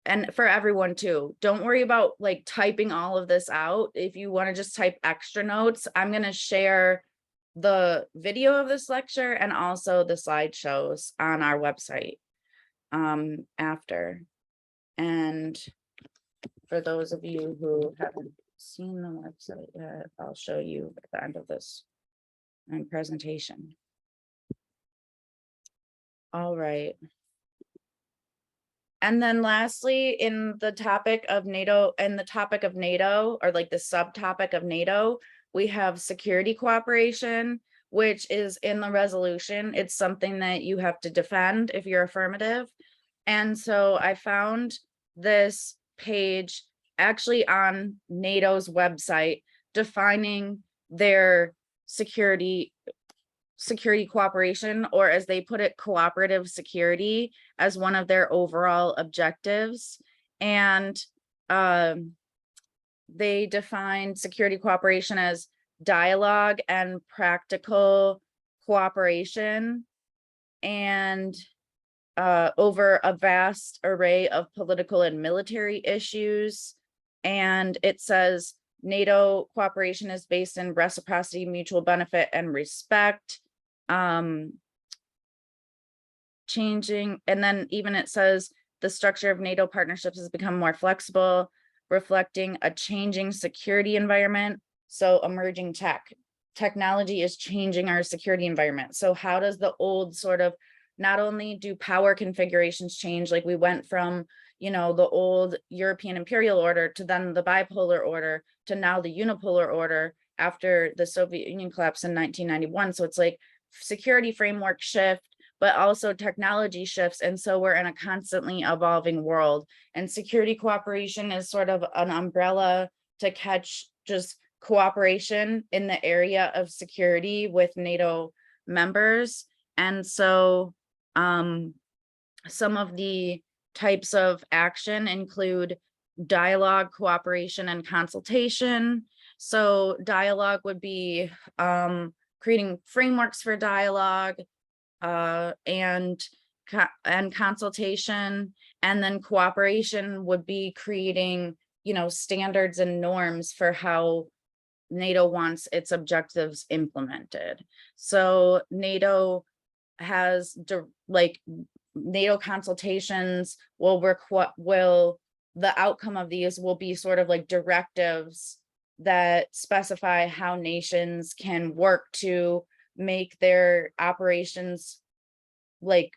and for everyone too, don't worry about like typing all of this out. If you want to just type extra notes, I'm going to share the video of this lecture and also the slideshows on our website after. And for those of you who haven't seen the website yet, I'll show you at the end of this presentation. All right. And then lastly, in the topic of NATO, or like the subtopic of NATO, we have security cooperation, which is in the resolution. It's something that you have to defend if you're affirmative. And so I found this page actually on NATO's website defining their security cooperation, or as they put it, cooperative security, as one of their overall objectives. And they defined security cooperation as dialogue and practical cooperation, and over a vast array of political and military issues. And it says NATO cooperation is based in reciprocity, mutual benefit, and respect. Changing, and then even it says the structure of NATO partnerships has become more flexible, reflecting a changing security environment. So emerging technology is changing our security environment. So how does the old sort of, not only do power configurations change, like we went from, you know, the old European imperial order to then the bipolar order to now the unipolar order after the Soviet Union collapse in 1991. So it's like security framework shift, but also technology shifts. And so we're in a constantly evolving world, and security cooperation is sort of an umbrella to catch just cooperation in the area of security with NATO members. And so some of the types of action include dialogue, cooperation, and consultation. So dialogue would be creating frameworks for dialogue, and consultation. And then cooperation would be creating, you know, standards and norms for how NATO wants its objectives implemented. So NATO has NATO consultations the outcome of these will be sort of like directives that specify how nations can work to make their operations like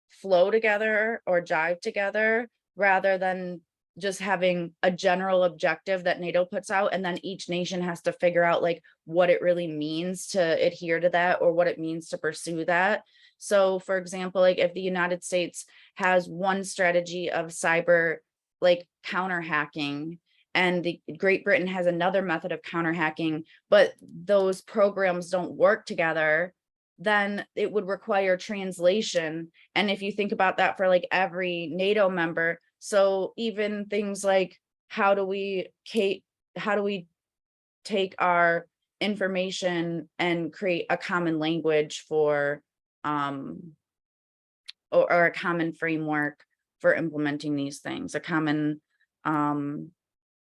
flow together or jive together, rather than just having a general objective that NATO puts out, and then each nation has to figure out like what it really means to adhere to that, or what it means to pursue that. So for example, like if the United States has one strategy of cyber like counter hacking, and the Great Britain has another method of counter hacking, but those programs don't work together, then it would require translation. And if you think about that for like every NATO member, so even things like how do we take our information and create a common language for or a common framework for implementing these things, a common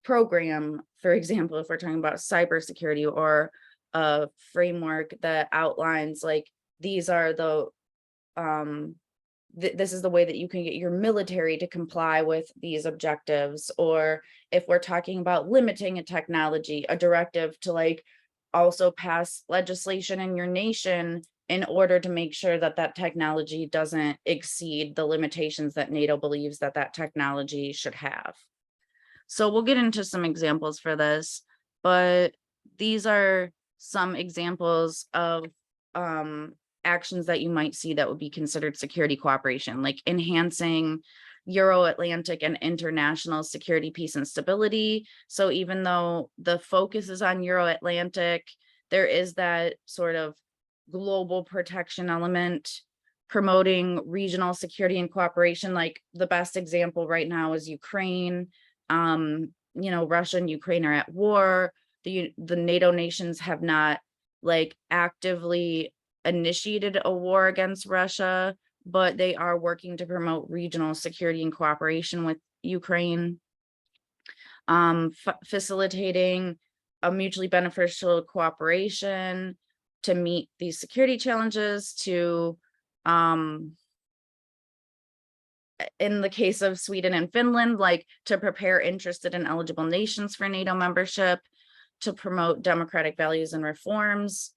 program, for example, if we're talking about cybersecurity, or a framework that outlines like these are the this is the way that you can get your military to comply with these objectives. Or if we're talking about limiting a technology, a directive to like also pass legislation in your nation in order to make sure that that technology doesn't exceed the limitations that NATO believes that that technology should have. So we'll get into some examples for this, but these are some examples of actions that you might see that would be considered security cooperation, like enhancing Euro-Atlantic and international security, peace, and stability. So even though the focus is on Euro-Atlantic, there is that sort of global protection element, promoting regional security and cooperation. Like the best example right now is Ukraine. You know, Russia and Ukraine are at war. The NATO nations have not like actively initiated a war against Russia, but they are working to promote regional security and cooperation Ukraine, facilitating a mutually beneficial cooperation to meet these security challenges, to in the case of Sweden and Finland, like to prepare interested and eligible nations for NATO membership, to promote democratic values and reforms,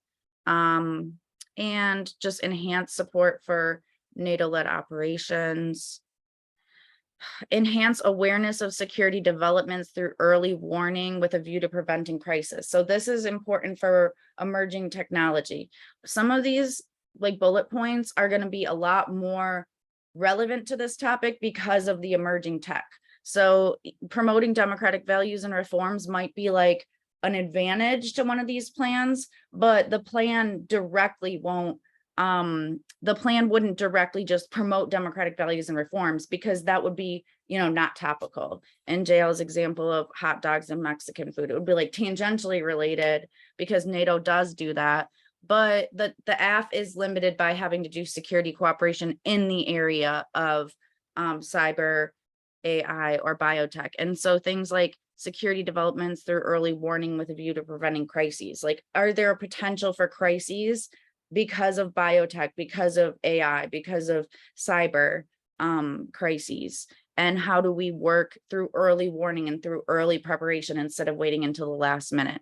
and just enhance support for NATO-led operations, enhance awareness of security developments through early warning with a view to preventing crisis. So this is important for emerging technology. Some of these like bullet points are going to be a lot more relevant to this topic because of the emerging tech. So promoting democratic values and reforms might be like an advantage to one of these plans, but the plan directly won't, the plan wouldn't directly just promote democratic values and reforms, because that would be, you know, not topical. In JL's example of hot dogs and Mexican food, it would be like tangentially related because NATO does do that. But the AF is limited by having to do security cooperation in the area of cyber, AI, or biotech. And so things like security developments through early warning with a view to preventing crises. Like, are there a potential for crises because of biotech, because of AI, because of cyber crises? And how do we work through early warning and through early preparation instead of waiting until the last minute?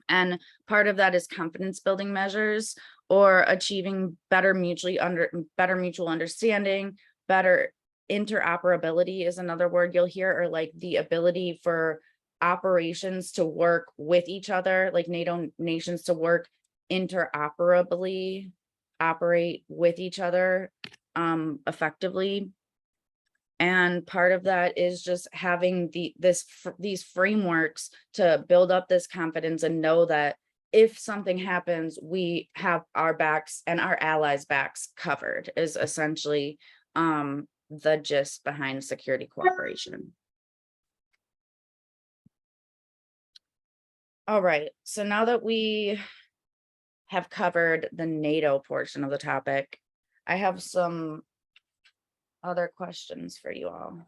And part of that is confidence building measures, or achieving better mutual understanding, better interoperability is another word you'll hear, or like the ability for operations to work with each other, like NATO nations to work interoperably, operate with each other effectively. And part of that is just having these frameworks to build up this confidence and know that if something happens, we have our backs and our allies' backs covered, is essentially the gist behind security cooperation. All right, so now that we have covered the NATO portion of the topic, I have some other questions for you all.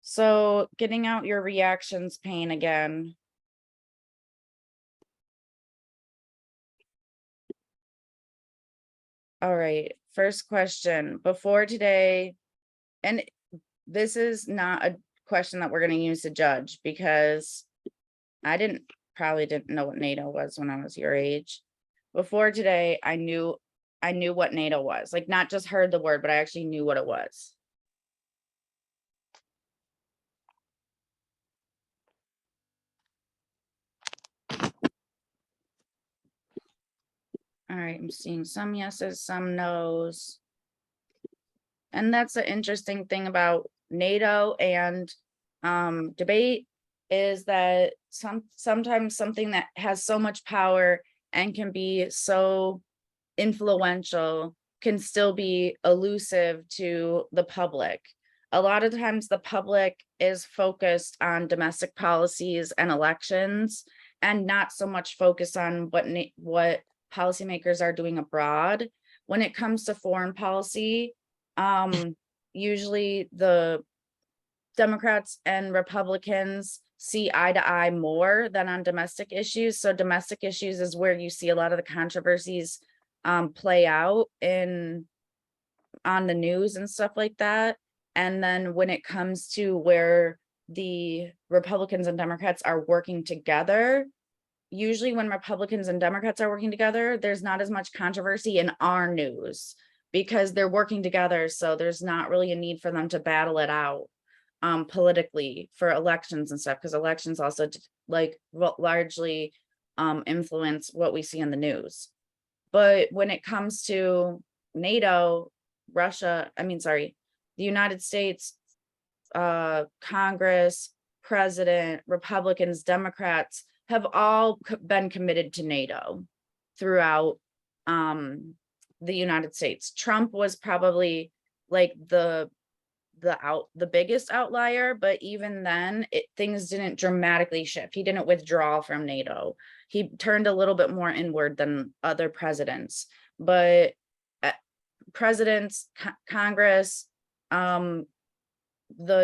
So getting out your reactions pane again. All right, first question. Before today, and this is not a question that we're going to use to judge, because I probably didn't know what NATO was when I was your age. Before today, I knew what NATO was, like not just heard the word, but I actually knew what it was. All right, I'm seeing some yeses, some nos. And that's the interesting thing about NATO and debate, is that sometimes something that has so much power and can be so influential can still be elusive to the public. A lot of times the public is focused on domestic policies and elections, and not so much focused on what policymakers are doing abroad. When it comes to foreign policy, usually the Democrats and Republicans see eye to eye more than on domestic issues. So domestic issues is where you see a lot of the controversies play out on the news and stuff like that. And then when it comes to where the Republicans and Democrats are working together, usually when Republicans and Democrats are working together, there's not as much controversy in our news because they're working together. So there's not really a need for them to battle it out politically for elections and stuff, because elections also like largely influence what we see in the news. But when it comes to NATO, the United States, Congress, President, Republicans, Democrats have all been committed to NATO throughout the United States. Trump was probably like the biggest outlier, but even then things didn't dramatically shift. He didn't withdraw from NATO. He turned a little bit more inward than other presidents, but presidents, Congress, the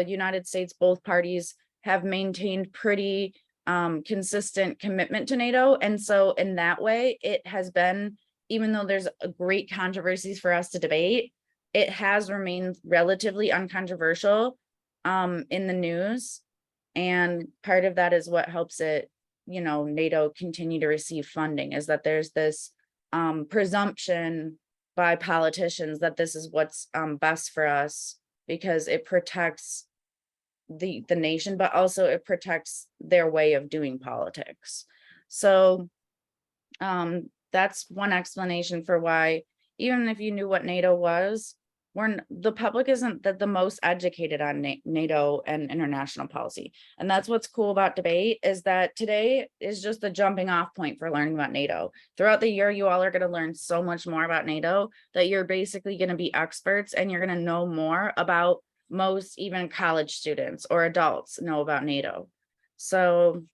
United States, both parties have maintained pretty consistent commitment to NATO. And so in that way, it has been, even though there's a great controversies for us to debate, it has remained relatively uncontroversial in the news. And part of that is what helps it, NATO continue to receive funding, is that there's this presumption by politicians that this is what's best for us, because it protects the nation, but also it protects their way of doing politics. So that's one explanation for why, even if you knew what NATO was, the public isn't the most educated on NATO and international policy. And that's what's cool about debate, is that today is just the jumping off point for learning about NATO. Throughout the year, you all are going to learn so much more about NATO that you're basically going to be experts, and you're going to know more about most even college students or adults know about NATO. So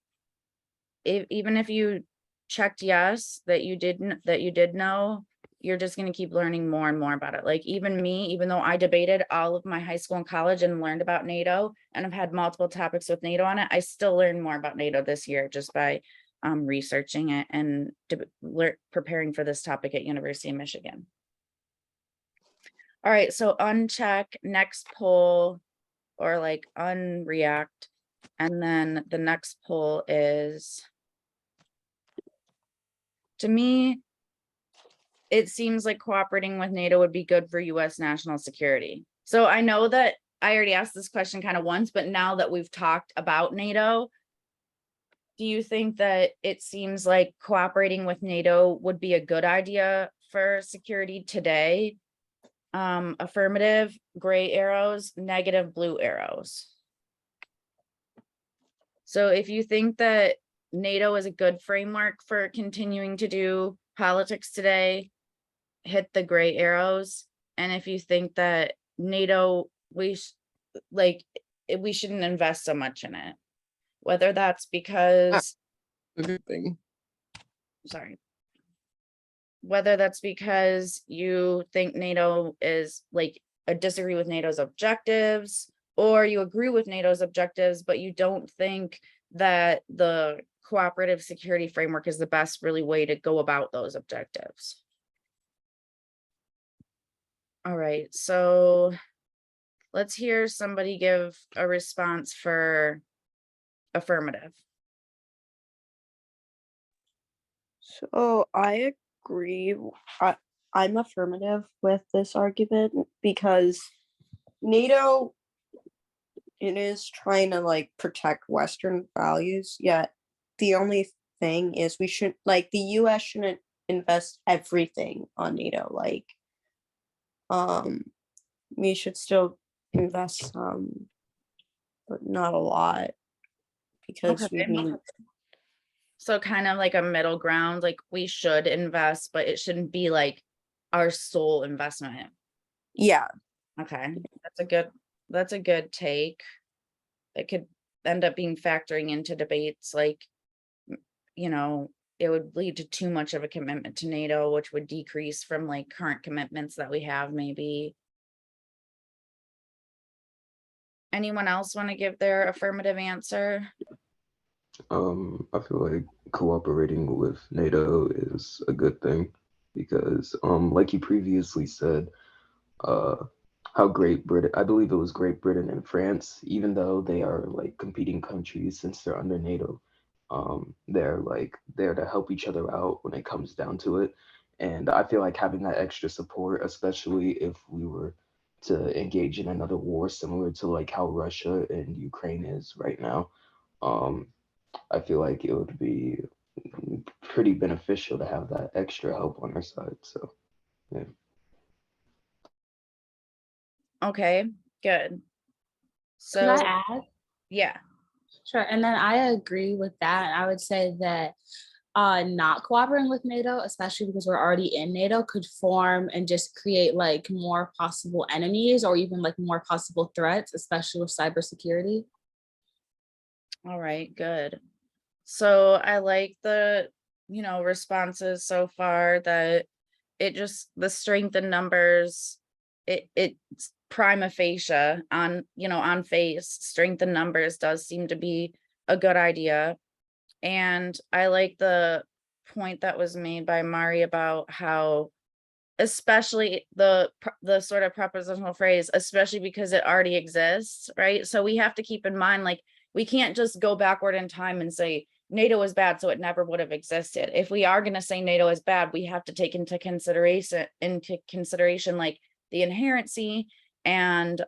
even if you checked yes, that you did know, you're just going to keep learning more and more about it. Like even me, even though I debated all of my high school and college and learned about NATO, and I've had multiple topics with NATO on it, I still learned more about NATO this year just by researching it and preparing for this topic at University of Michigan. All right, so uncheck, next poll, or like unreact. And then the next poll is, to me, it seems like cooperating with NATO would be good for US national security. So I know that I already asked this question kind of once, but now that we've talked about NATO, do you think that it seems like cooperating with NATO would be a good idea for security today? Affirmative, gray arrows, negative, blue arrows. So if you think that NATO is a good framework for continuing to do politics today, hit the gray arrows. And if you think that NATO, we shouldn't invest so much in it, whether that's because whether that's because you think NATO is disagree with NATO's objectives, or you agree with NATO's objectives, but you don't think that the cooperative security framework is the best really way to go about those objectives. All right, so let's hear somebody give a response for affirmative. So I agree. I'm affirmative with this argument because NATO, it is trying to protect Western values, yet the only thing is we should the US shouldn't invest everything on NATO. We should still invest some, but not a lot, because Okay. we need. So kind of like a middle ground, like we should invest, but it shouldn't be like our sole investment. Yeah. Okay, that's a good take. It could end up being factoring into debates it would lead to too much of a commitment to NATO, which would decrease from current commitments that we have maybe. Anyone else want to give their affirmative answer? I feel like cooperating with NATO is a good thing because, like you previously said, how Great Britain, I believe it was Great Britain and France, even though they are competing countries since they're under NATO, they're there to help each other out when it comes down to it. And I feel like having that extra support, especially if we were to engage in another war similar to how Russia and Ukraine is right now, I feel like it would be pretty beneficial to have that extra help on our side. So, yeah. Okay, good. So Can I add? Yeah. Sure. And then I agree with that. I would say that not cooperating with NATO, especially because we're already in NATO, could form and just create more possible enemies, or even more possible threats, especially with cybersecurity. All right, good. So I like the responses so far, that it just, the strength in numbers, it's prima facie on, on face, strength in numbers does seem to be a good idea. And I like the point that was made by Mari about how, especially the sort of prepositional phrase, especially because it already exists, right? So we have to keep in mind, like, we can't just go backward in time and say NATO is bad, so it never would have existed. If we are going to say NATO is bad, we have to take into consideration like the inherency and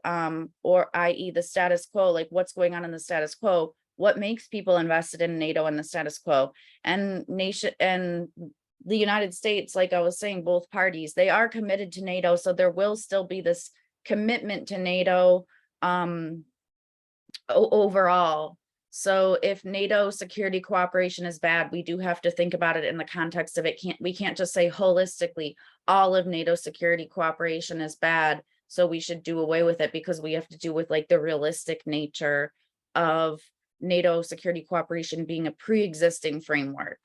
or i.e. the status quo, like what's going on in the status quo, what makes people invested in NATO and the status quo. And the United States, like I was saying, both parties, they are committed to NATO, so there will still be this commitment to NATO overall. So if NATO security cooperation is bad, we do have to think about it in the context of we can't just say holistically all of NATO security cooperation is bad, so we should do away with it, because we have to do with like the realistic nature of NATO security cooperation being a pre-existing framework.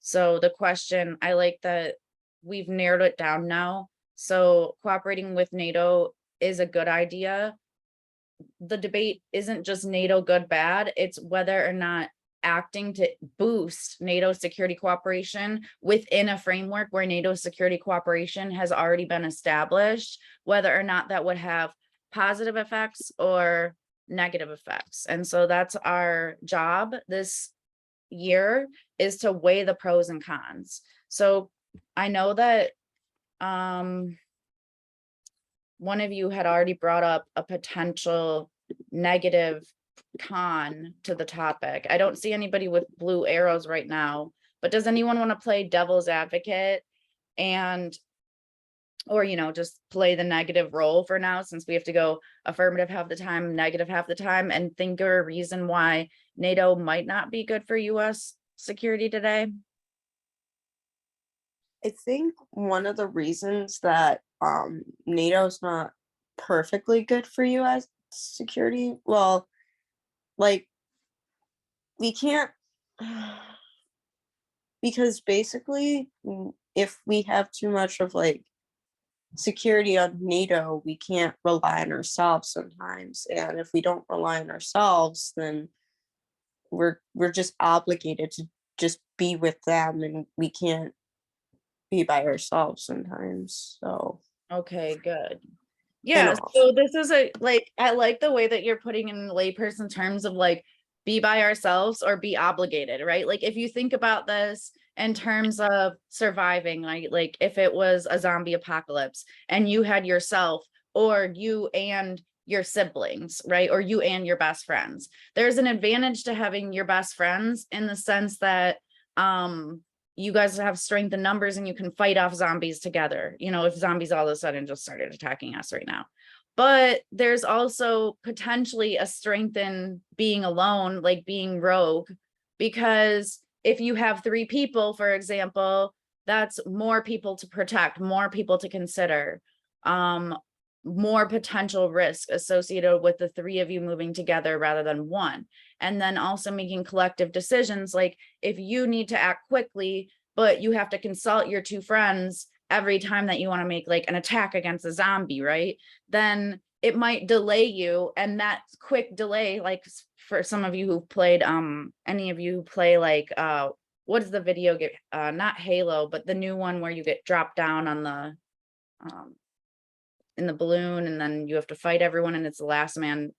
So the question, I like that we've narrowed it down now. So cooperating with NATO is a good idea. The debate isn't just NATO good, bad, it's whether or not acting to boost NATO security cooperation within a framework where NATO security cooperation has already been established, whether or not that would have positive effects or negative effects. And so that's our job this year, is to weigh the pros and cons. So I know that one of you had already brought up a potential negative con to the topic. I don't see anybody with blue arrows right now, but does anyone want to play devil's advocate and, or, just play the negative role for now, since we have to go affirmative half the time, negative half the time, and think of a reason why NATO might not be good for US security today? I think one of the reasons that NATO is not perfectly good for US security, well, like, we can't, because basically if we have too much of like security on NATO, we can't rely on ourselves sometimes. And if we don't rely on ourselves, then we're just obligated to just be with them, and we can't be by ourselves sometimes. So Okay, good. Yeah, so this is I like the way that you're putting in layperson terms of like, be by ourselves or be obligated, right? Like if you think about this in terms of surviving, like if it was a zombie apocalypse and you had yourself or you and your siblings, right? Or you and your best friends, there's an advantage to having your best friends in the sense that you guys have strength in numbers and you can fight off zombies together, if zombies all of a sudden just started attacking us right now. But there's also potentially a strength in being alone, like being rogue, because if you have 3 people, for example, that's more people to protect, more people to consider, more potential risk associated with the 3 of you moving together rather than 1. And then also making collective decisions, like if you need to act quickly, but you have to consult your 2 friends every time that you want to make like an attack against a zombie, right? Then it might delay you. And that quick delay, like for some of you who played, any of you who play like, what is the video game? Not Halo, but the new one where you get dropped down on the, in the balloon, and then you have to fight everyone, and it's the last man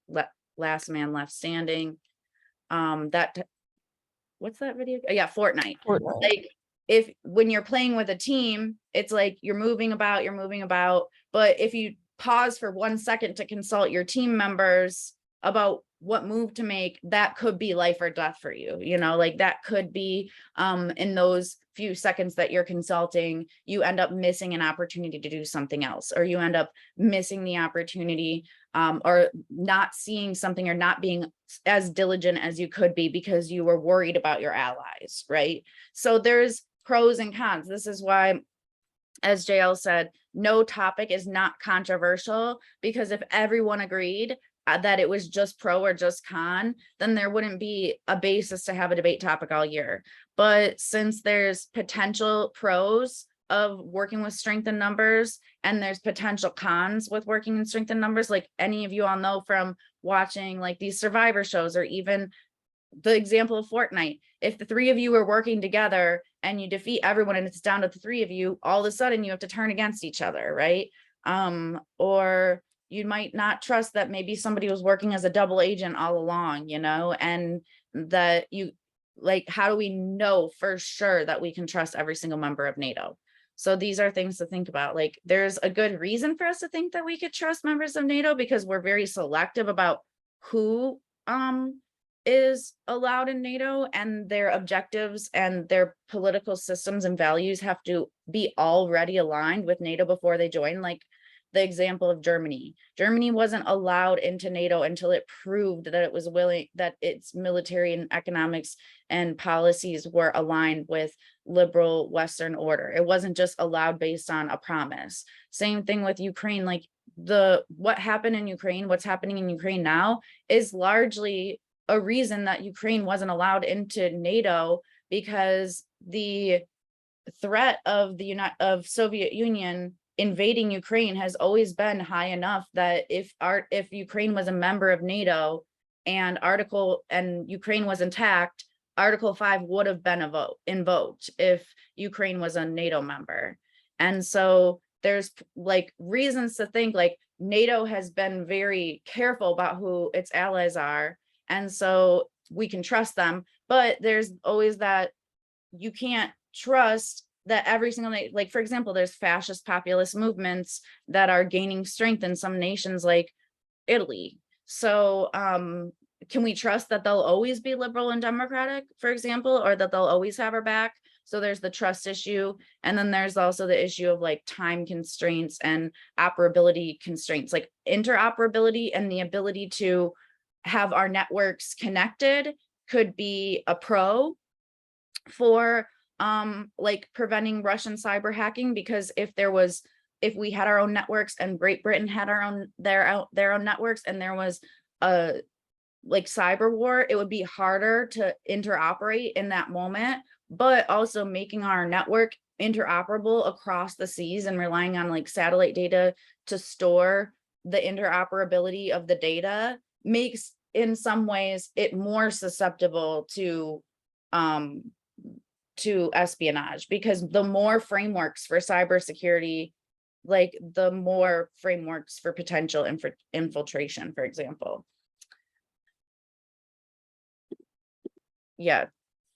left standing. What's that video? Oh, yeah, Fortnite. Like when you're playing with a team, it's like you're moving about, but if you pause for 1 second to consult your team members about what move to make, that could be life or death for you, like that could be in those few seconds that you're consulting, you end up missing an opportunity to do something else, or you end up missing the opportunity or not seeing something, or not being as diligent as you could be because you were worried about your allies, right? So there's pros and cons. This is why, as JL said, no topic is not controversial, because if everyone agreed that it was just pro or just con, then there wouldn't be a basis to have a debate topic all year. But since there's potential pros of working with strength in numbers, and there's potential cons with working in strength in numbers. Like any of you all know from watching like these survivor shows, or even the example of Fortnite. If the three of you are working together and you defeat everyone and it's down to the three of you, all of a sudden you have to turn against each other, right? Or you might not trust that maybe somebody was working as a double agent all along, you know, and that you like, how do we know for sure that we can trust every single member of NATO? So these are things to think about. Like, there's a good reason for us to think that we could trust members of NATO, because we're very selective about who is allowed in NATO, and their objectives and their political systems and values have to be already aligned with NATO before they join. Like the example of Germany. Germany wasn't allowed into NATO until it proved that it was willing, that its military and economics and policies were aligned with liberal Western order. It wasn't just allowed based on a promise. Same thing with Ukraine. Like what happened in Ukraine, what's happening in Ukraine now is largely a reason that Ukraine wasn't allowed into NATO, because the threat of of Soviet Union invading Ukraine has always been high enough that if Ukraine was a member of NATO and Ukraine was intact, Article 5 would have been invoked if Ukraine was a NATO member. And so there's like reasons to think like NATO has been very careful about who its allies are, and so we can trust them. But there's always that you can't trust that every single, like for example, there's fascist populist movements that are gaining strength in some nations like Italy. So can we trust that they'll always be liberal and democratic, for example, or that they'll always have our back? So there's the trust issue. And then there's also the issue of like time constraints and operability constraints, like interoperability and the ability to have our networks connected could be a pro for like preventing Russian cyber hacking, because if we had our own networks and Great Britain had their own networks, and there was a like cyber war, it would be harder to interoperate in that moment. But also making our network interoperable across the seas and relying on like satellite data to store the interoperability of the data makes in some ways it more susceptible to espionage, because the more frameworks for cybersecurity, like the more frameworks for potential infiltration, for example. Yeah,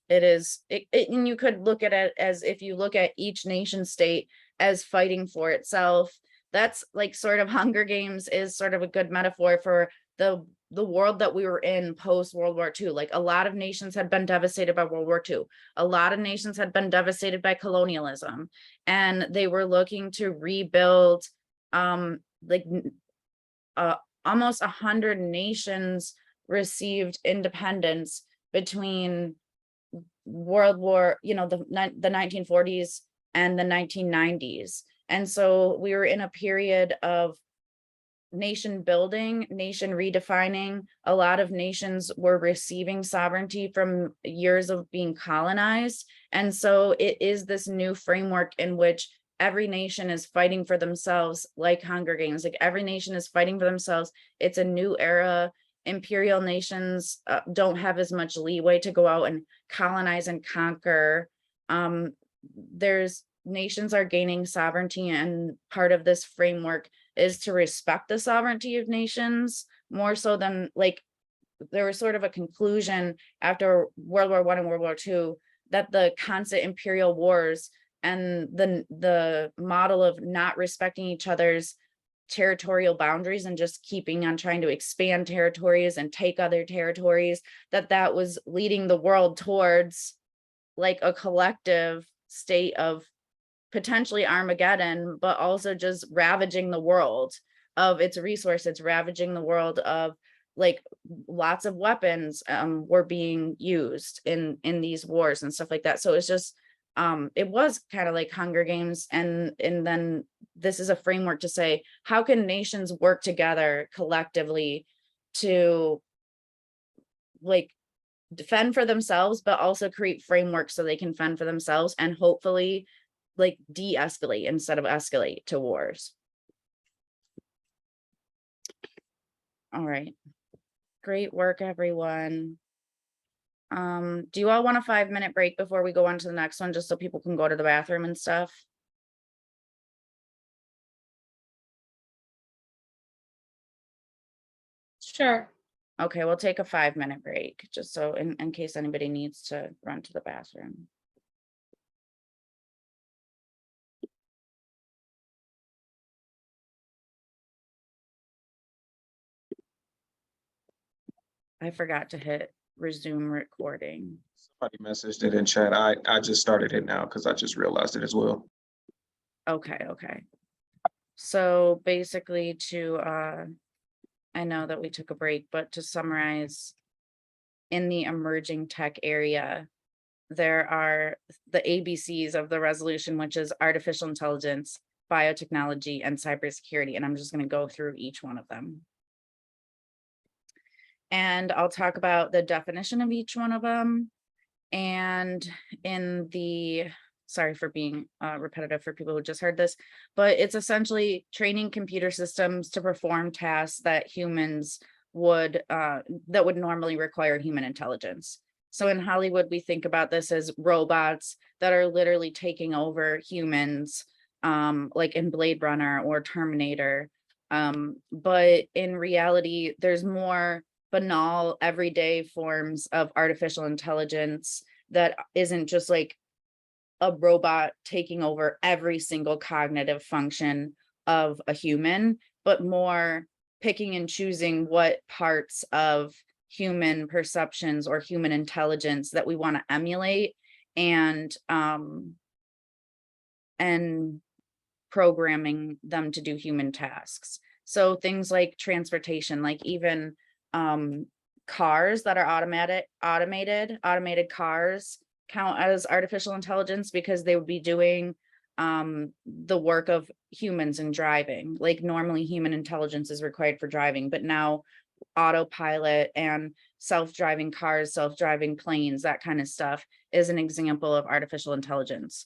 it is. And you could look at it as, if you look at each nation state as fighting for itself, that's like sort of Hunger Games is sort of a good metaphor for the world that we were in post World War II. Like a lot of nations had been devastated by World War II. A lot of nations had been devastated by colonialism, and they were looking to rebuild. Almost 100 nations received independence between World War, the 1940s and the 1990s. And so we were in a period of nation building, nation redefining. A lot of nations were receiving sovereignty from years of being colonized. And so it is this new framework in which every nation is fighting for themselves, like Hunger Games, like every nation is fighting for themselves. It's a new era. Imperial nations don't have as much leeway to go out and colonize and conquer. Nations are gaining sovereignty, and part of this framework is to respect the sovereignty of nations more so than, like, there was sort of a conclusion after World War I and World War II that the constant imperial wars and the model of not respecting each other's territorial boundaries and just keeping on trying to expand territories and take other territories, that was leading the world towards like a collective state of potentially Armageddon, but also just ravaging the world of its resources, ravaging the world of, like, lots of weapons were being used in these wars and stuff like that. So it's just it was kind of like Hunger Games, and then this is a framework to say, how can nations work together collectively to, like, defend for themselves, but also create frameworks so they can fend for themselves, and hopefully like de-escalate instead of escalate to wars. All right. Great work, everyone. Do you all want a 5-minute break before we go on to the next one, just so people can go to the bathroom and stuff? Sure. Okay, we'll take a 5-minute break, just so in case anybody needs to run to the bathroom. I forgot to hit resume recording. Somebody messaged it in chat. I just started it now because I just realized it as well. Okay, okay. So basically I know that we took a break, but to summarize, in the emerging tech area, there are the ABCs of the resolution, which is artificial intelligence, biotechnology, and cybersecurity. And I'm just going to go through each one of them. And I'll talk about the definition of each one of them. And in the, sorry for being repetitive for people who just heard this, but it's essentially training computer systems to perform tasks that humans would, that would normally require human intelligence. So in Hollywood, we think about this as robots that are literally taking over humans, like in Blade Runner or Terminator. But in reality, there's more banal everyday forms of artificial intelligence that isn't just like a robot taking over every single cognitive function of a human, but more picking and choosing what parts of human perceptions or human intelligence that we want to emulate and programming them to do human tasks. So things like transportation, like even cars that are automated cars count as artificial intelligence because they would be doing the work of humans in driving. Like normally human intelligence is required for driving, but now autopilot and self-driving cars, self-driving planes, that kind of stuff is an example of artificial intelligence.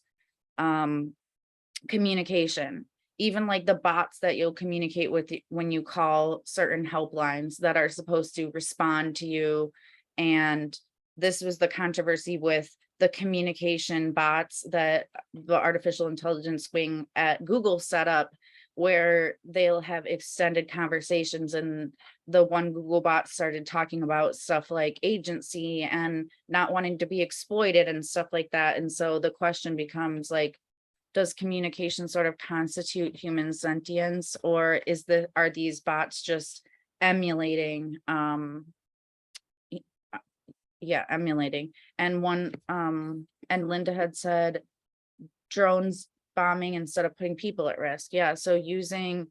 Communication, even like the bots that you'll communicate with when you call certain helplines that are supposed to respond to you. And this was the controversy with the communication bots that the artificial intelligence wing at Google set up, where they'll have extended conversations, and the one Google bot started talking about stuff like agency and not wanting to be exploited and stuff like that. And so the question becomes like, does communication sort of constitute human sentience, or are these bots just emulating emulating? And and Linda had said drones bombing instead of putting people at risk. Yeah, so using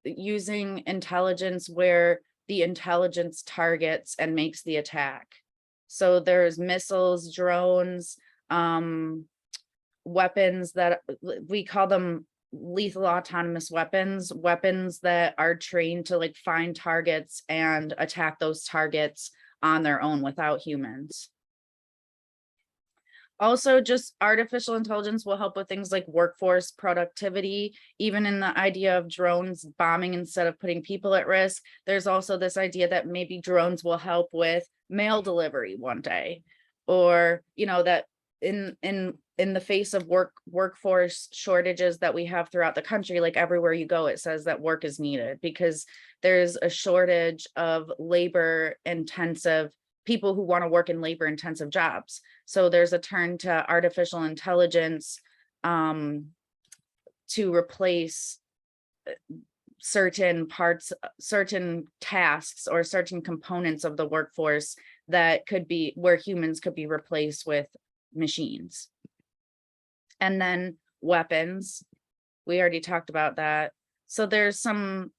intelligence where the intelligence targets and makes the attack. So there's missiles, drones, weapons that we call them lethal autonomous weapons that are trained to like find targets and attack those targets on their own without humans. Also, just artificial intelligence will help with things like workforce productivity. Even in the idea of drones bombing instead of putting people at risk, there's also this idea that maybe drones will help with mail delivery one day, or that in the face of workforce shortages that we have throughout the country, like everywhere you go, it says that work is needed because there's a shortage of labor intensive people who want to work in labor intensive jobs. So there's a turn to artificial intelligence to replace certain parts, certain tasks, or certain components of the workforce that could be where humans could be replaced with machines. And then weapons, we already talked about that. So there's some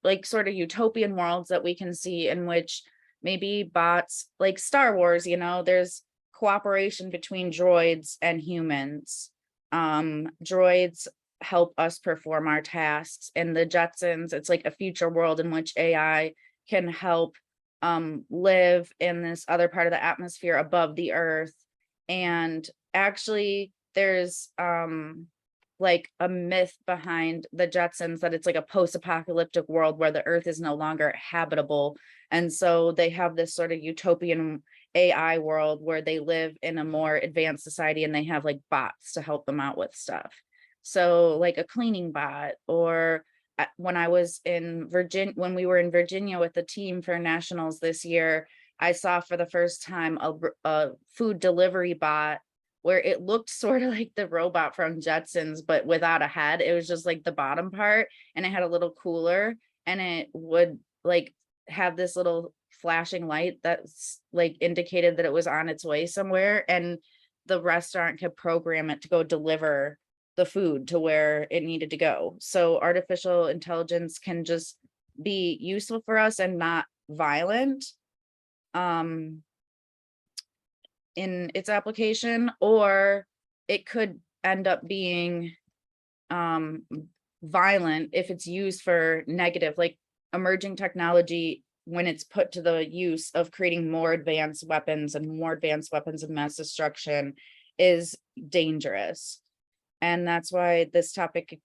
like sort of utopian worlds that we can see in which maybe bots, like Star Wars, there's cooperation between droids and humans. Droids help us perform our tasks. In the Jetsons, it's like a future world in which AI can help live in this other part of the atmosphere above the earth And actually there's like a myth behind the Jetsons that it's like a post-apocalyptic world where the earth is no longer habitable. And so they have this sort of utopian AI world where they live in a more advanced society and they have like bots to help them out with stuff. So like a cleaning bot, or when I was in Virginia, when we were in Virginia with the team for nationals this year, I saw for the first time a food delivery bot where it looked sort of like the robot from Jetsons, but without a head. It was just like the bottom part, and it had a little cooler, and it would like have this little flashing light that's like indicated that it was on its way somewhere, and the restaurant could program it to go deliver the food to where it needed to go. So artificial intelligence can just be useful for us and not violent in its application, or it could end up being violent if it's used for negative, like emerging technology when it's put to the use of creating more advanced weapons and more advanced weapons of mass destruction is dangerous. And that's why this topic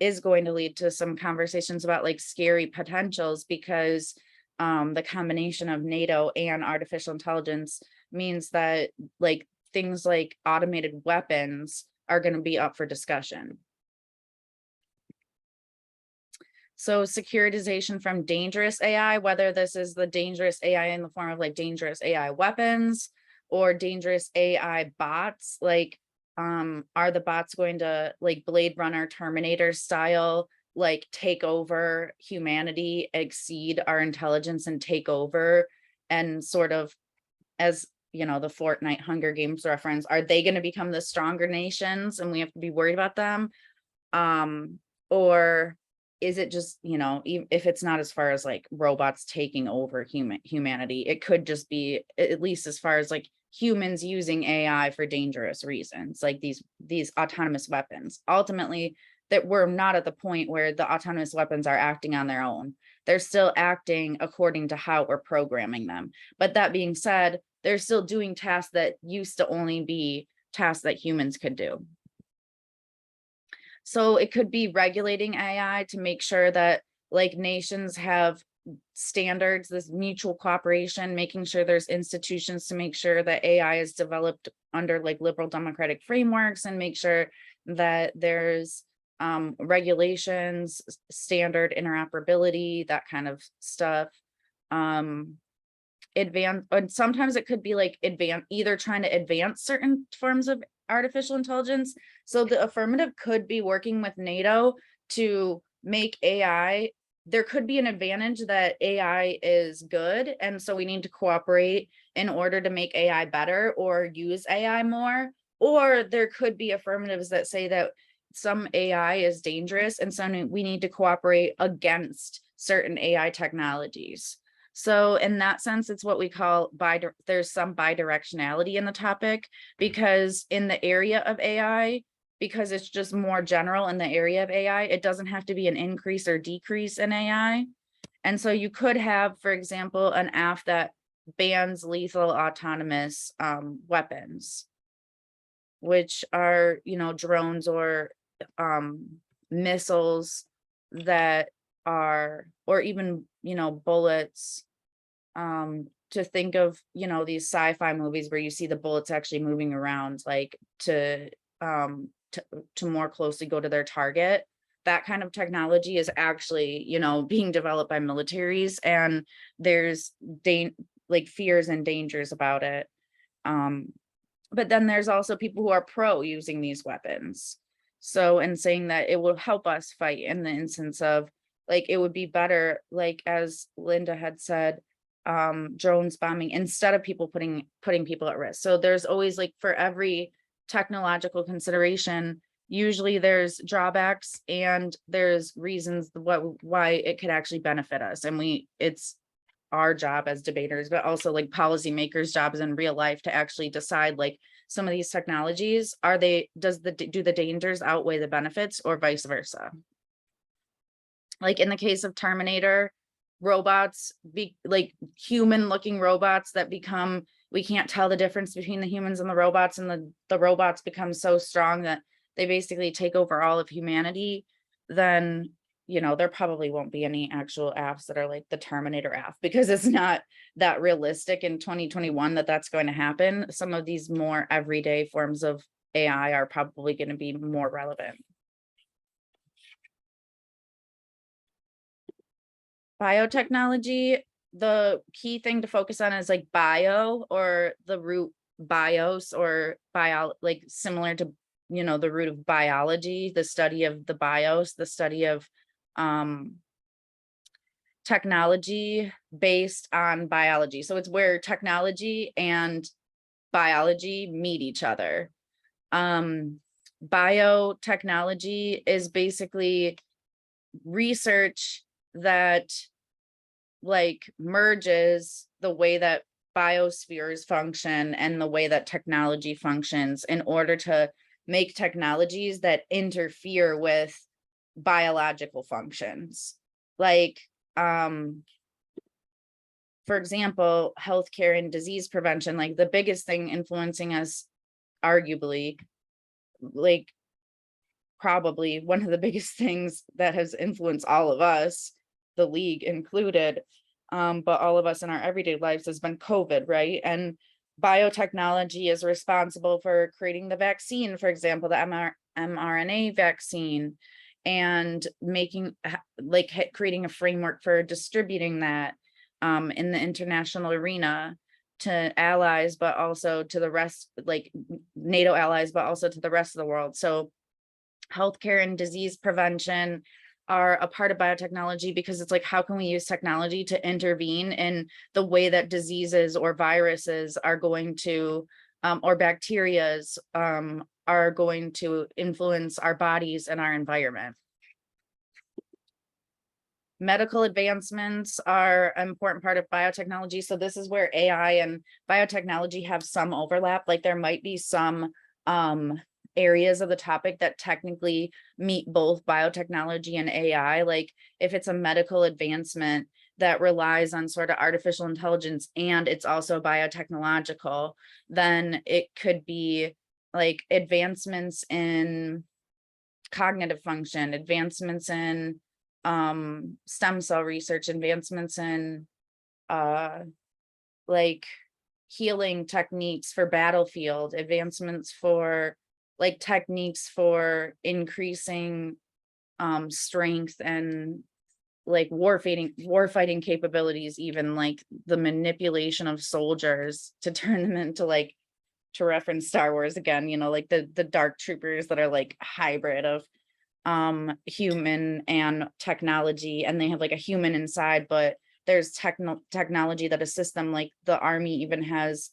is going to lead to some conversations about like scary potentials, because the combination of NATO and artificial intelligence means that like things like automated weapons are going to be up for discussion. So securitization from dangerous AI, whether this is the dangerous AI in the form of like dangerous AI weapons or dangerous AI bots, like are the bots going to like Blade Runner Terminator style like take over humanity, exceed our intelligence and take over, and sort of, as you know, the Fortnite Hunger Games reference, are they going to become the stronger nations and we have to be worried about them? Or is it just, you know, if it's not as far as like robots taking over humanity, it could just be, at least as far as like humans using AI for dangerous reasons, like these autonomous weapons. Ultimately, that we're not at the point where the autonomous weapons are acting on their own. They're still acting according to how we're programming them. But that being said, they're still doing tasks that used to only be tasks that humans could do. So it could be regulating AI to make sure that like nations have standards, this mutual cooperation, making sure there's institutions to make sure that AI is developed under like liberal democratic frameworks, and make sure that there's regulations, standard interoperability, that kind of stuff. Advance, and sometimes it could be like either trying to advance certain forms of artificial intelligence. So the affirmative could be working with NATO to make AI, there could be an advantage that AI is good, and so we need to cooperate in order to make AI better or use AI more. Or there could be affirmatives that say that some AI is dangerous, and so we need to cooperate against certain AI technologies. So in that sense, it's what we call there's some bidirectionality in the topic, because in the area of AI, because it's just more general in the area of AI, it doesn't have to be an increase or decrease in AI. And so you could have, for example, an AF that bans lethal autonomous weapons, which are, you know, drones or missiles that are, or even, you know, bullets, to think of, you know, these sci-fi movies where you see the bullets actually moving around, like to more closely go to their target. That kind of technology is actually, you know, being developed by militaries, and there's like fears and dangers about it. But then there's also people who are pro using these weapons. So, and saying that it will help us fight in the instance of like, it would be better, like as Linda had said, drones bombing instead of people putting people at risk. So there's always like, for every technological consideration, usually there's drawbacks and there's reasons why it could actually benefit us. And it's our job as debaters, but also like policymakers' jobs in real life to actually decide like some of these technologies, do the dangers outweigh the benefits or vice versa? Like in the case of Terminator, robots be like human looking robots that become, we can't tell the difference between the humans and the robots, and the robots become so strong that they basically take over all of humanity, then, you know, there probably won't be any actual apps that are like the Terminator app, because it's not that realistic in 2021 that that's going to happen. Some of these more everyday forms of AI are probably going to be more relevant. Biotechnology, the key thing to focus on is like bio, or the root bios, or like similar to, you know, the root of biology, the study of the bios, the study of technology based on biology. So it's where technology and biology meet each other. Biotechnology is basically research that like merges the way that biospheres function and the way that technology functions in order to make technologies that interfere with biological functions. Like, for example, healthcare and disease prevention, like the biggest thing influencing us, arguably, like probably one of the biggest things that has influenced all of us, the league included, but all of us in our everyday lives, has been COVID, right? And biotechnology is responsible for creating the vaccine, for example, the mRNA vaccine, and making like creating a framework for distributing that in the international arena to allies, but also to the rest, like NATO allies, but also to the rest of the world. So healthcare and disease prevention are a part of biotechnology, because it's like, how can we use technology to intervene in the way that diseases or viruses are going to, or bacterias are going to influence our bodies and our environment. Medical advancements are an important part of biotechnology. So this is where AI and biotechnology have some overlap. Like there might be some areas of the topic that technically meet both biotechnology and AI. Like if it's a medical advancement that relies on sort of artificial intelligence and it's also biotechnological, then it could be like advancements in cognitive function, advancements in stem cell research, advancements in like healing techniques for battlefield, advancements for like techniques for increasing strength and like warfighting capabilities, even like the manipulation of soldiers to turn them into, like, to reference Star Wars again, you know, like the dark troopers that are like hybrid of human and technology, and they have like a human inside, but there's technology that assists them. Like the army even has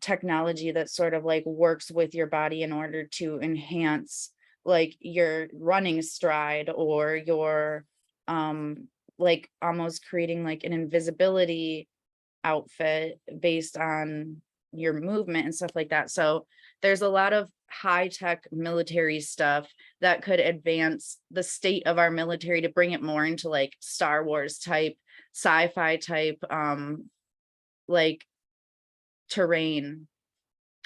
technology that sort of like works with your body in order to enhance like your running stride, or your like almost creating like an invisibility outfit based on your movement and stuff like that. So there's a lot of high-tech military stuff that could advance the state of our military to bring it more into like Star Wars type, sci-fi type like terrain.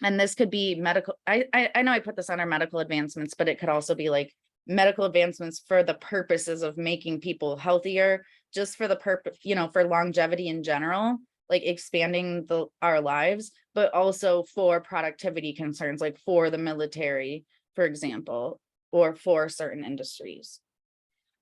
And this could be medical. I know I put this on our medical advancements, but it could also be like medical advancements for the purposes of making people healthier, just for the purpose, you know, for longevity in general, like expanding our lives, but also for productivity concerns, like for the military, for example, or for certain industries.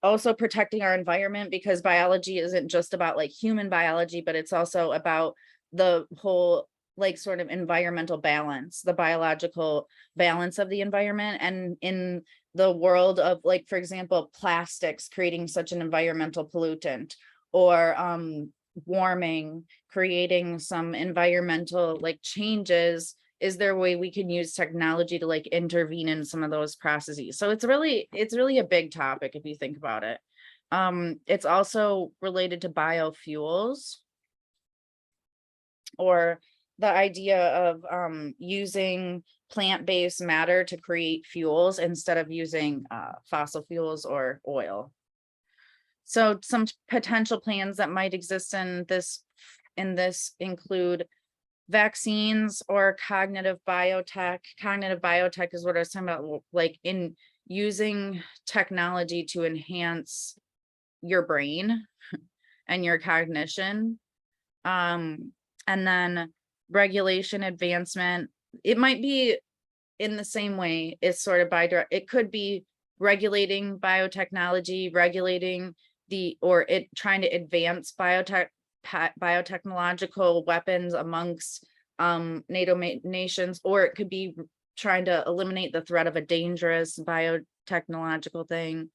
Also protecting our environment, because biology isn't just about like human biology, but it's also about the whole like sort of environmental balance, the biological balance of the environment. And in the world of like, for example, plastics creating such an environmental pollutant, or warming, creating some environmental like changes, is there a way we can use technology to like intervene in some of those processes? So it's really a big topic if you think about it. It's also related to biofuels, or the idea of using plant-based matter to create fuels instead of using fossil fuels or oil. So some potential plans that might exist in this include vaccines or cognitive biotech. Cognitive biotech is what I was talking about, like in using technology to enhance your brain and your cognition. And then regulation advancement, it might be in the same way, it's sort of it could be regulating biotechnology, regulating trying to advance biotechnological weapons amongst NATO nations, or it could be trying to eliminate the threat of a dangerous biotechnological thing.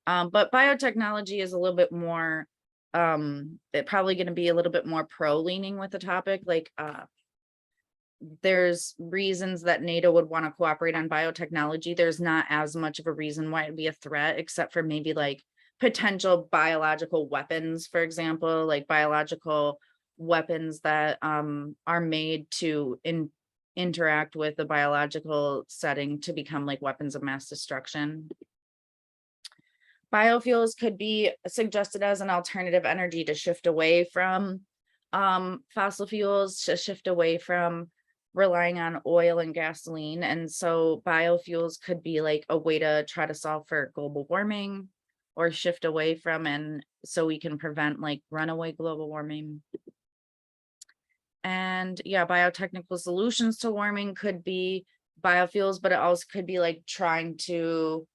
But biotechnology is a little bit more, it probably going to be a little bit more pro-leaning with the topic. Like there's reasons that NATO would want to cooperate on biotechnology. There's not as much of a reason why it'd be a threat, except for maybe like potential biological weapons, for example, like biological weapons that are made to interact with the biological setting to become like weapons of mass destruction. Biofuels could be suggested as an alternative energy to shift away from fossil fuels, to shift away from relying on oil and gasoline. And so biofuels could be like a way to try to solve for global warming or shift away from, and so we can prevent like runaway global warming. And yeah, biotechnical solutions to warming could be biofuels, but it also could be like trying to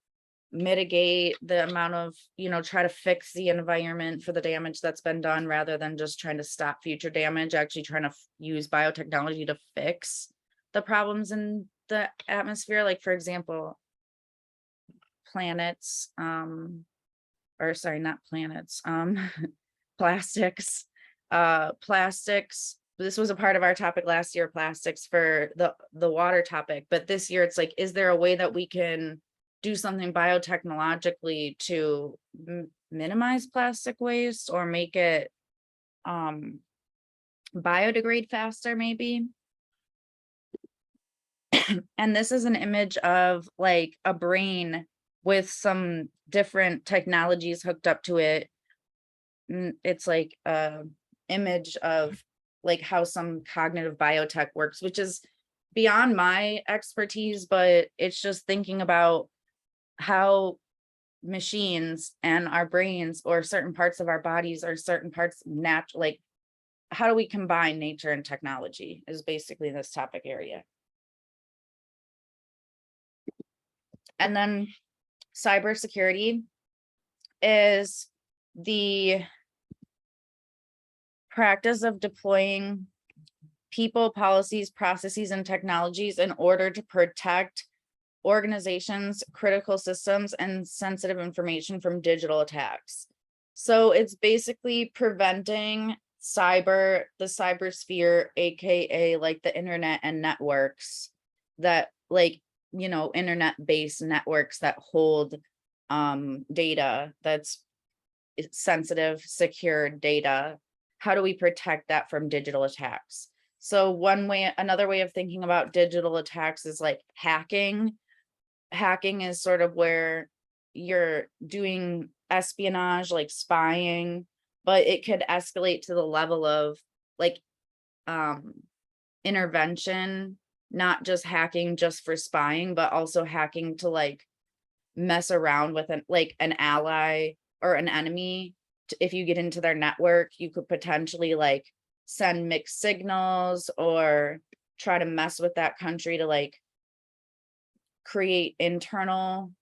mitigate the amount of, try to fix the environment for the damage that's been done, rather than just trying to stop future damage, actually trying to use biotechnology to fix the problems in the atmosphere. Like, for example, planets, or sorry, not planets, plastics. This was a part of our topic last year, plastics, for the water topic. But this year it's like, is there a way that we can do something biotechnologically to minimize plastic waste or make it biodegrade faster, maybe? And this is an image of like a brain with some different technologies hooked up to it. It's like a image of like how some cognitive biotech works, which is beyond my expertise, but it's just thinking about how machines and our brains, or certain parts of our bodies, or certain parts like how do we combine nature and technology, is basically this topic area. And then cybersecurity is the practice of deploying people, policies, processes, and technologies in order to protect organizations, critical systems, and sensitive information from digital attacks. So it's basically preventing the cybersphere, aka like the internet and networks that like, internet-based networks that hold data that's sensitive, secure data. How do we protect that from digital attacks? So another way of thinking about digital attacks is like hacking. Hacking is sort of where you're doing espionage, like spying, but it could escalate to the level of like intervention, not just hacking just for spying, but also hacking to like mess around with an ally or an enemy. If you get into their network, you could potentially like send mixed signals or try to mess with that country to like create internal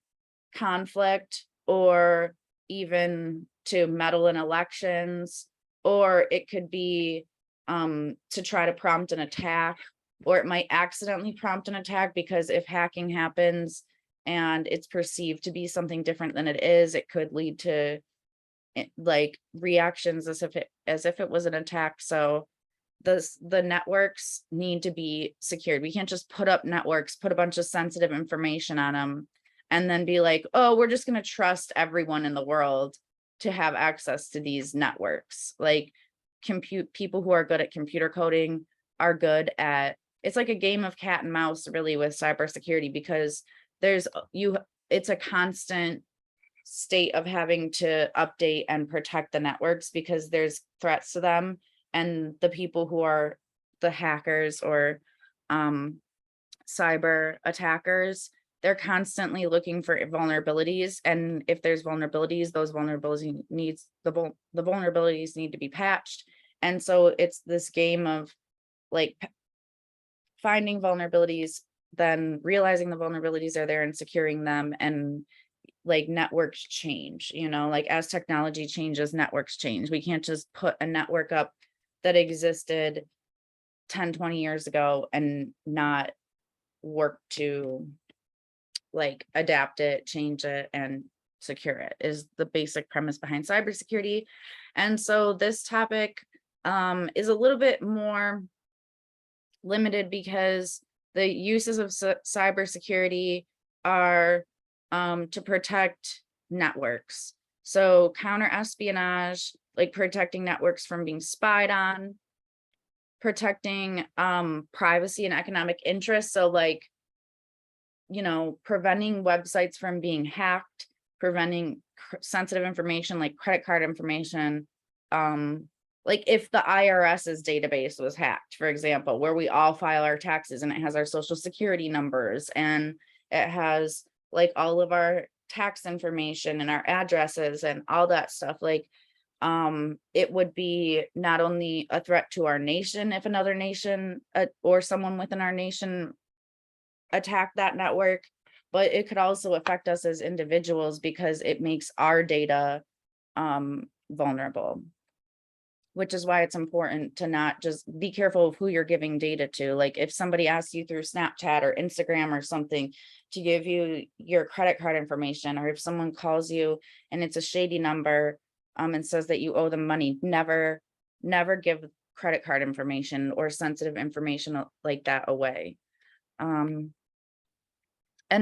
conflict, or even to meddle in elections, or it could be to try to prompt an attack, or it might accidentally prompt an attack, because if hacking happens and it's perceived to be something different than it is, it could lead to like reactions as if it was an attack. So the networks need to be secured. We can't just put up networks, put a bunch of sensitive information on them, and then be like, oh, we're just going to trust everyone in the world to have access to these networks. Like people who are good at computer coding are good at, it's like a game of cat and mouse really with cybersecurity, because it's a constant state of having to update and protect the networks because there's threats to them, and the people who are the hackers or cyber attackers, they're constantly looking for vulnerabilities, and if there's vulnerabilities, those vulnerabilities needs the vulnerabilities need to be patched. And so it's this game of like finding vulnerabilities, then realizing the vulnerabilities are there and securing them. And like networks change, you know, like as technology changes, networks change. We can't just put a network up that existed 10-20 years ago and not work to like adapt it, change it, and secure it, is the basic premise behind cybersecurity. And so this topic is a little bit more limited because the uses of cybersecurity are to protect networks. So counter espionage, like protecting networks from being spied on, protecting privacy and economic interests. So like, you know, preventing websites from being hacked, preventing sensitive information like credit card information. Like if the IRS's database was hacked, for example, where we all file our taxes and it has our social security numbers and it has like all of our tax information and our addresses and all that stuff, like it would be not only a threat to our nation if another nation or someone within our nation attack that network, but it could also affect us as individuals because it makes our data vulnerable, which is why it's important to not just be careful of who you're giving data to. Like if somebody asks you through Snapchat or Instagram or something to give you your credit card information, or if someone calls you and it's a shady number and says that you owe them money, never give credit card information or sensitive information like that away. And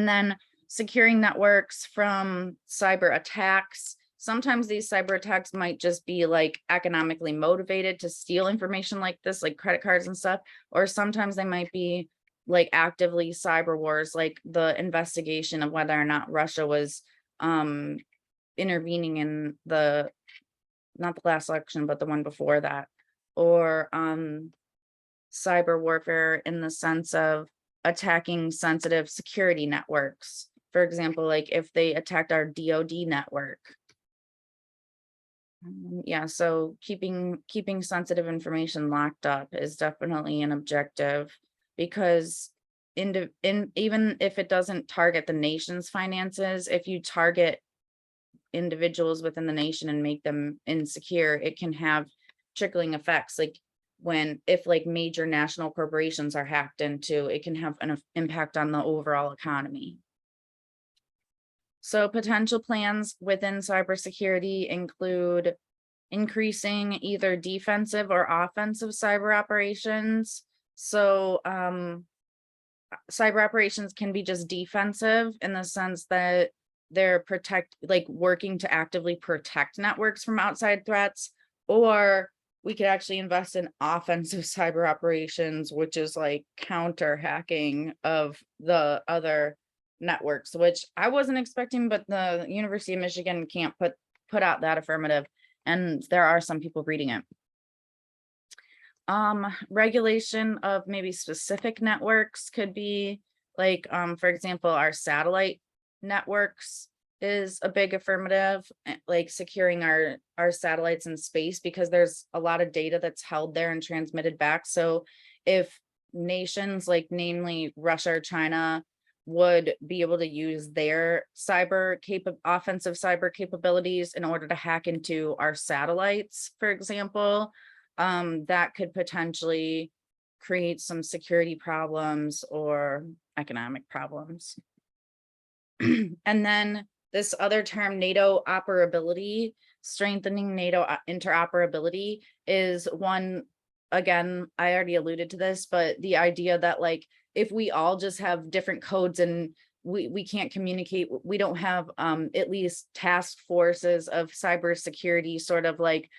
then securing networks from cyber attacks. Sometimes these cyber attacks might just be like economically motivated to steal information like this, like credit cards and stuff, or sometimes they might be like actively cyber wars, like the investigation of whether or not Russia was intervening in the, not the last election, but the one before that, or cyber warfare in the sense of attacking sensitive security networks. For example, like if they attacked our DUDL network. Yeah, so keeping sensitive information locked up is definitely an objective, because even if it doesn't target the nation's finances, if you target individuals within the nation and make them insecure, it can have trickling effects. Like if like major national corporations are hacked into, it can have an impact on the overall economy. So potential plans within cybersecurity include increasing either defensive or offensive cyber operations. So cyber operations can be just defensive in the sense that they're working to actively protect networks from outside threats, or we could actually invest in offensive cyber operations, which is like counter hacking of the other networks, which I wasn't expecting, but the University of Michigan can't put out that affirmative, and there are some people reading it. Regulation of maybe specific networks could be like, for example, our satellite networks is a big affirmative, like securing our satellites in space, because there's a lot of data that's held there and transmitted back. So if nations like namely Russia or China would be able to use their offensive cyber capabilities in order to hack into our satellites, for example, that could potentially create some security problems or economic problems. And then this other term, NATO operability, strengthening NATO interoperability, is one, again, I already alluded to this, but the idea that like, if we all just have different codes and we can't communicate, we don't have at least task forces of cybersecurity sort of like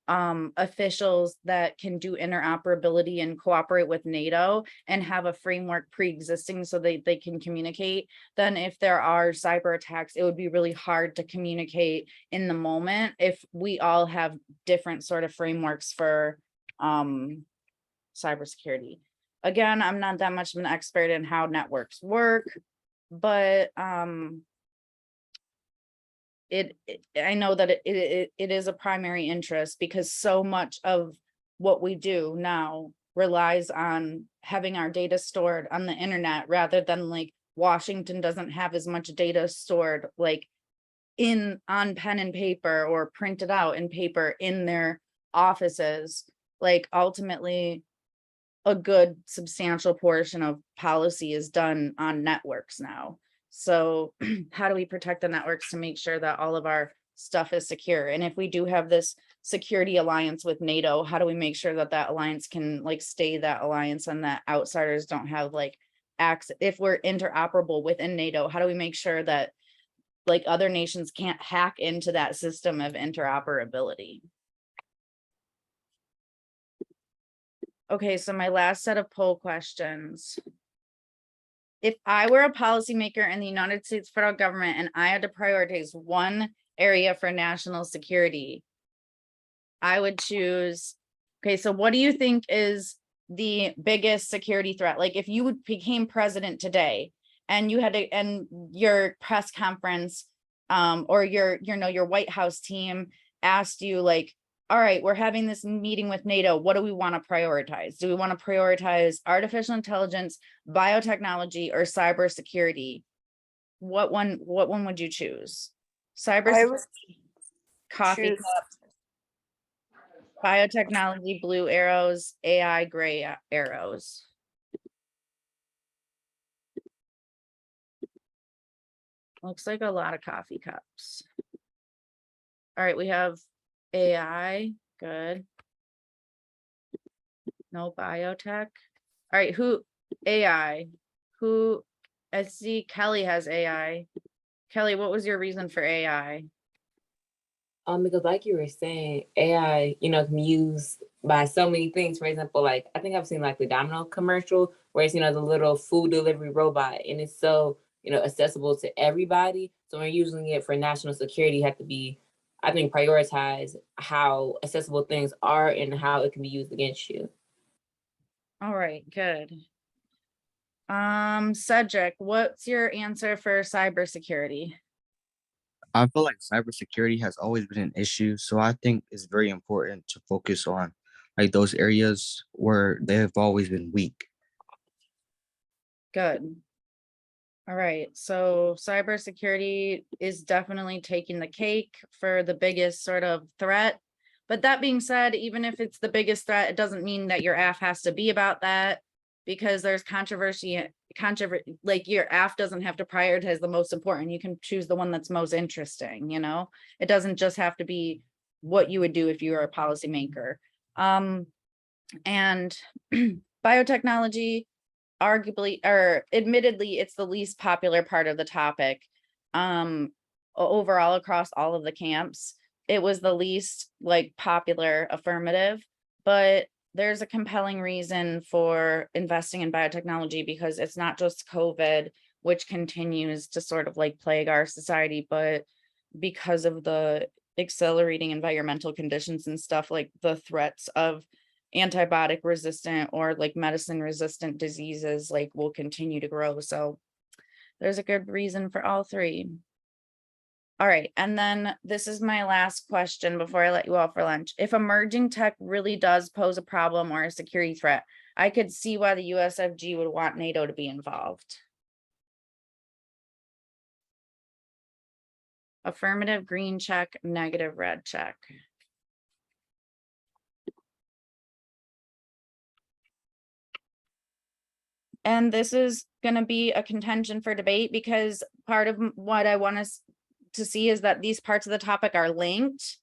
officials that can do interoperability and cooperate with NATO and have a framework pre-existing so they can communicate, then if there are cyber attacks, it would be really hard to communicate in the moment if we all have different sort of frameworks for cybersecurity. Again, I'm not that much of an expert in how networks work, but I know that it is a primary interest because so much of what we do now relies on having our data stored on the internet rather than like Washington doesn't have as much data stored like on pen and paper or printed out in paper in their offices. Like ultimately a good substantial portion of policy is done on networks now. So how do we protect the networks to make sure that all of our stuff is secure? And if we do have this security alliance with NATO, how do we make sure that that alliance can like stay that alliance and that outsiders don't have like access? If we're interoperable within NATO, how do we make sure that like other nations can't hack into that system of interoperability? Okay, so my last set of poll questions. If I were a policymaker in the United States federal government and I had to prioritize one area for national security, I would choose, okay, so what do you think is the biggest security threat? Like if you became president today and you had to, and your press conference or your White House team asked you like, all right, we're having this meeting with NATO. What do we want to prioritize? Do we want to prioritize artificial intelligence, biotechnology, or cybersecurity? What one would you choose? Cyber, coffee cups, biotechnology, blue arrows, AI, gray arrows. Looks like a lot of coffee cups. All right, we have AI, good. No biotech. All right, AI? I see Kelly has AI. Kelly, what was your reason for AI? Because like you were saying, AI, can be used by so many things. For example, like I think I've seen like the Domino commercial where it's, the little food delivery robot and it's so, accessible to everybody. So when you're using it for national security, you have to be, I think, prioritize how accessible things are and how it can be used against you. All right, good. Cedric, what's your answer for cybersecurity? I feel like cybersecurity has always been an issue, so I think it's very important to focus on like those areas where they have always been weak. Good. All right, so cybersecurity is definitely taking the cake for the biggest sort of threat. But that being said, even if it's the biggest threat, it doesn't mean that your AF has to be about that because there's controversy, like your AF doesn't have to prioritize the most important. You can choose the one that's most interesting, It doesn't just have to be what you would do if you were a policymaker. And biotechnology, arguably or admittedly, it's the least popular part of the topic. Overall, across all of the camps, it was the least like popular affirmative, but there's a compelling reason for investing in biotechnology because it's not just COVID, which continues to sort of like plague our society, but because of the accelerating environmental conditions and stuff, like the threats of antibiotic resistant or like medicine resistant diseases like will continue to grow. So there's a good reason for all three. All right, and then this is my last question before I let you off for lunch. If emerging tech really does pose a problem or a security threat, I could see why the USFG would want NATO to be involved. Affirmative, green check, negative, red check. And this is going to be a contention for debate because part of what I want us to see is that these parts of the topic are linked.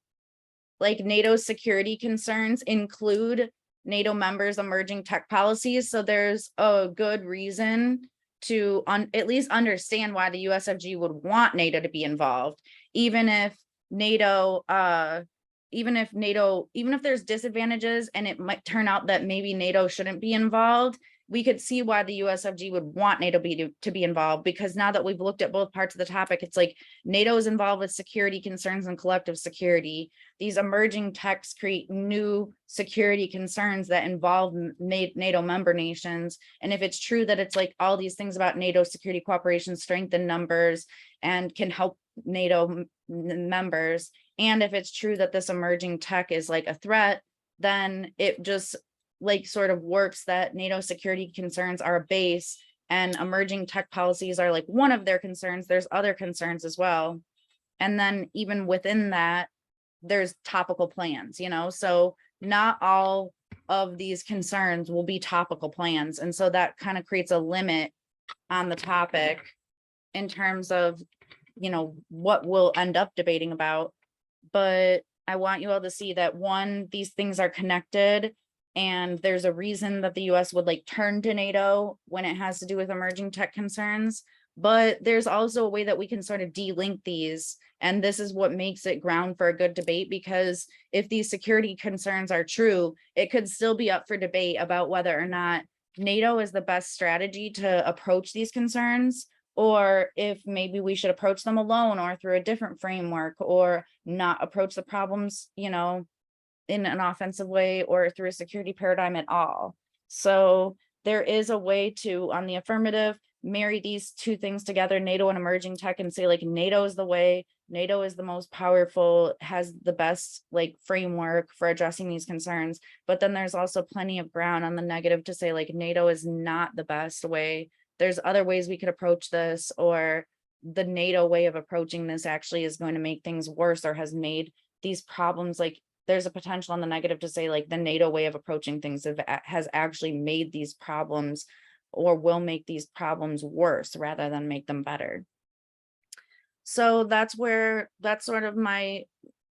Like NATO's security concerns include NATO members' emerging tech policies. So there's a good reason to at least understand why the USFG would want NATO to be involved, even if NATO even if there's disadvantages and it might turn out that maybe NATO shouldn't be involved, we could see why the USFG would want NATO to be involved, because now that we've looked at both parts of the topic, it's like NATO is involved with security concerns and collective security. These emerging texts create new security concerns that involve NATO member nations. And if it's true that it's like all these things about NATO security cooperation strengthen numbers and can help NATO members, and if it's true that this emerging tech is like a threat, then it just like sort of works that NATO security concerns are a base and emerging tech policies are like one of their concerns. There's other concerns as well. And then even within that, there's topical plans, you know, so not all of these concerns will be topical plans. And so that kind of creates a limit on the topic in terms of, you know, what we'll end up debating about. But I want you all to see that one, these things are connected, and there's a reason that the US would like turn to NATO when it has to do with emerging tech concerns. But there's also a way that we can sort of de-link these. And this is what makes it ground for a good debate, because if these security concerns are true, it could still be up for debate about whether or not NATO is the best strategy to approach these concerns, or if maybe we should approach them alone or through a different framework, or not approach the problems, you know, in an offensive way or through a security paradigm at all. So there is a way to, on the affirmative, marry these two things together, NATO and emerging tech, and say like NATO is the way, NATO is the most powerful, has the best like framework for addressing these concerns. But then there's also plenty of ground on the negative to say like NATO is not the best way. There's other ways we could approach this, or the NATO way of approaching this actually is going to make things worse, or has made these problems, like there's a potential on the negative to say like the NATO way of approaching things has actually made these problems, or will make these problems worse rather than make them better. So that's sort of my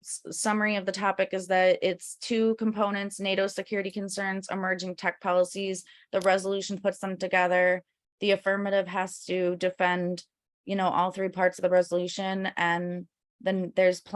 summary of the topic, is that it's two components: NATO security concerns, emerging tech policies. The resolution puts them together. The affirmative has to defend, you know, all three parts of the resolution, and then there's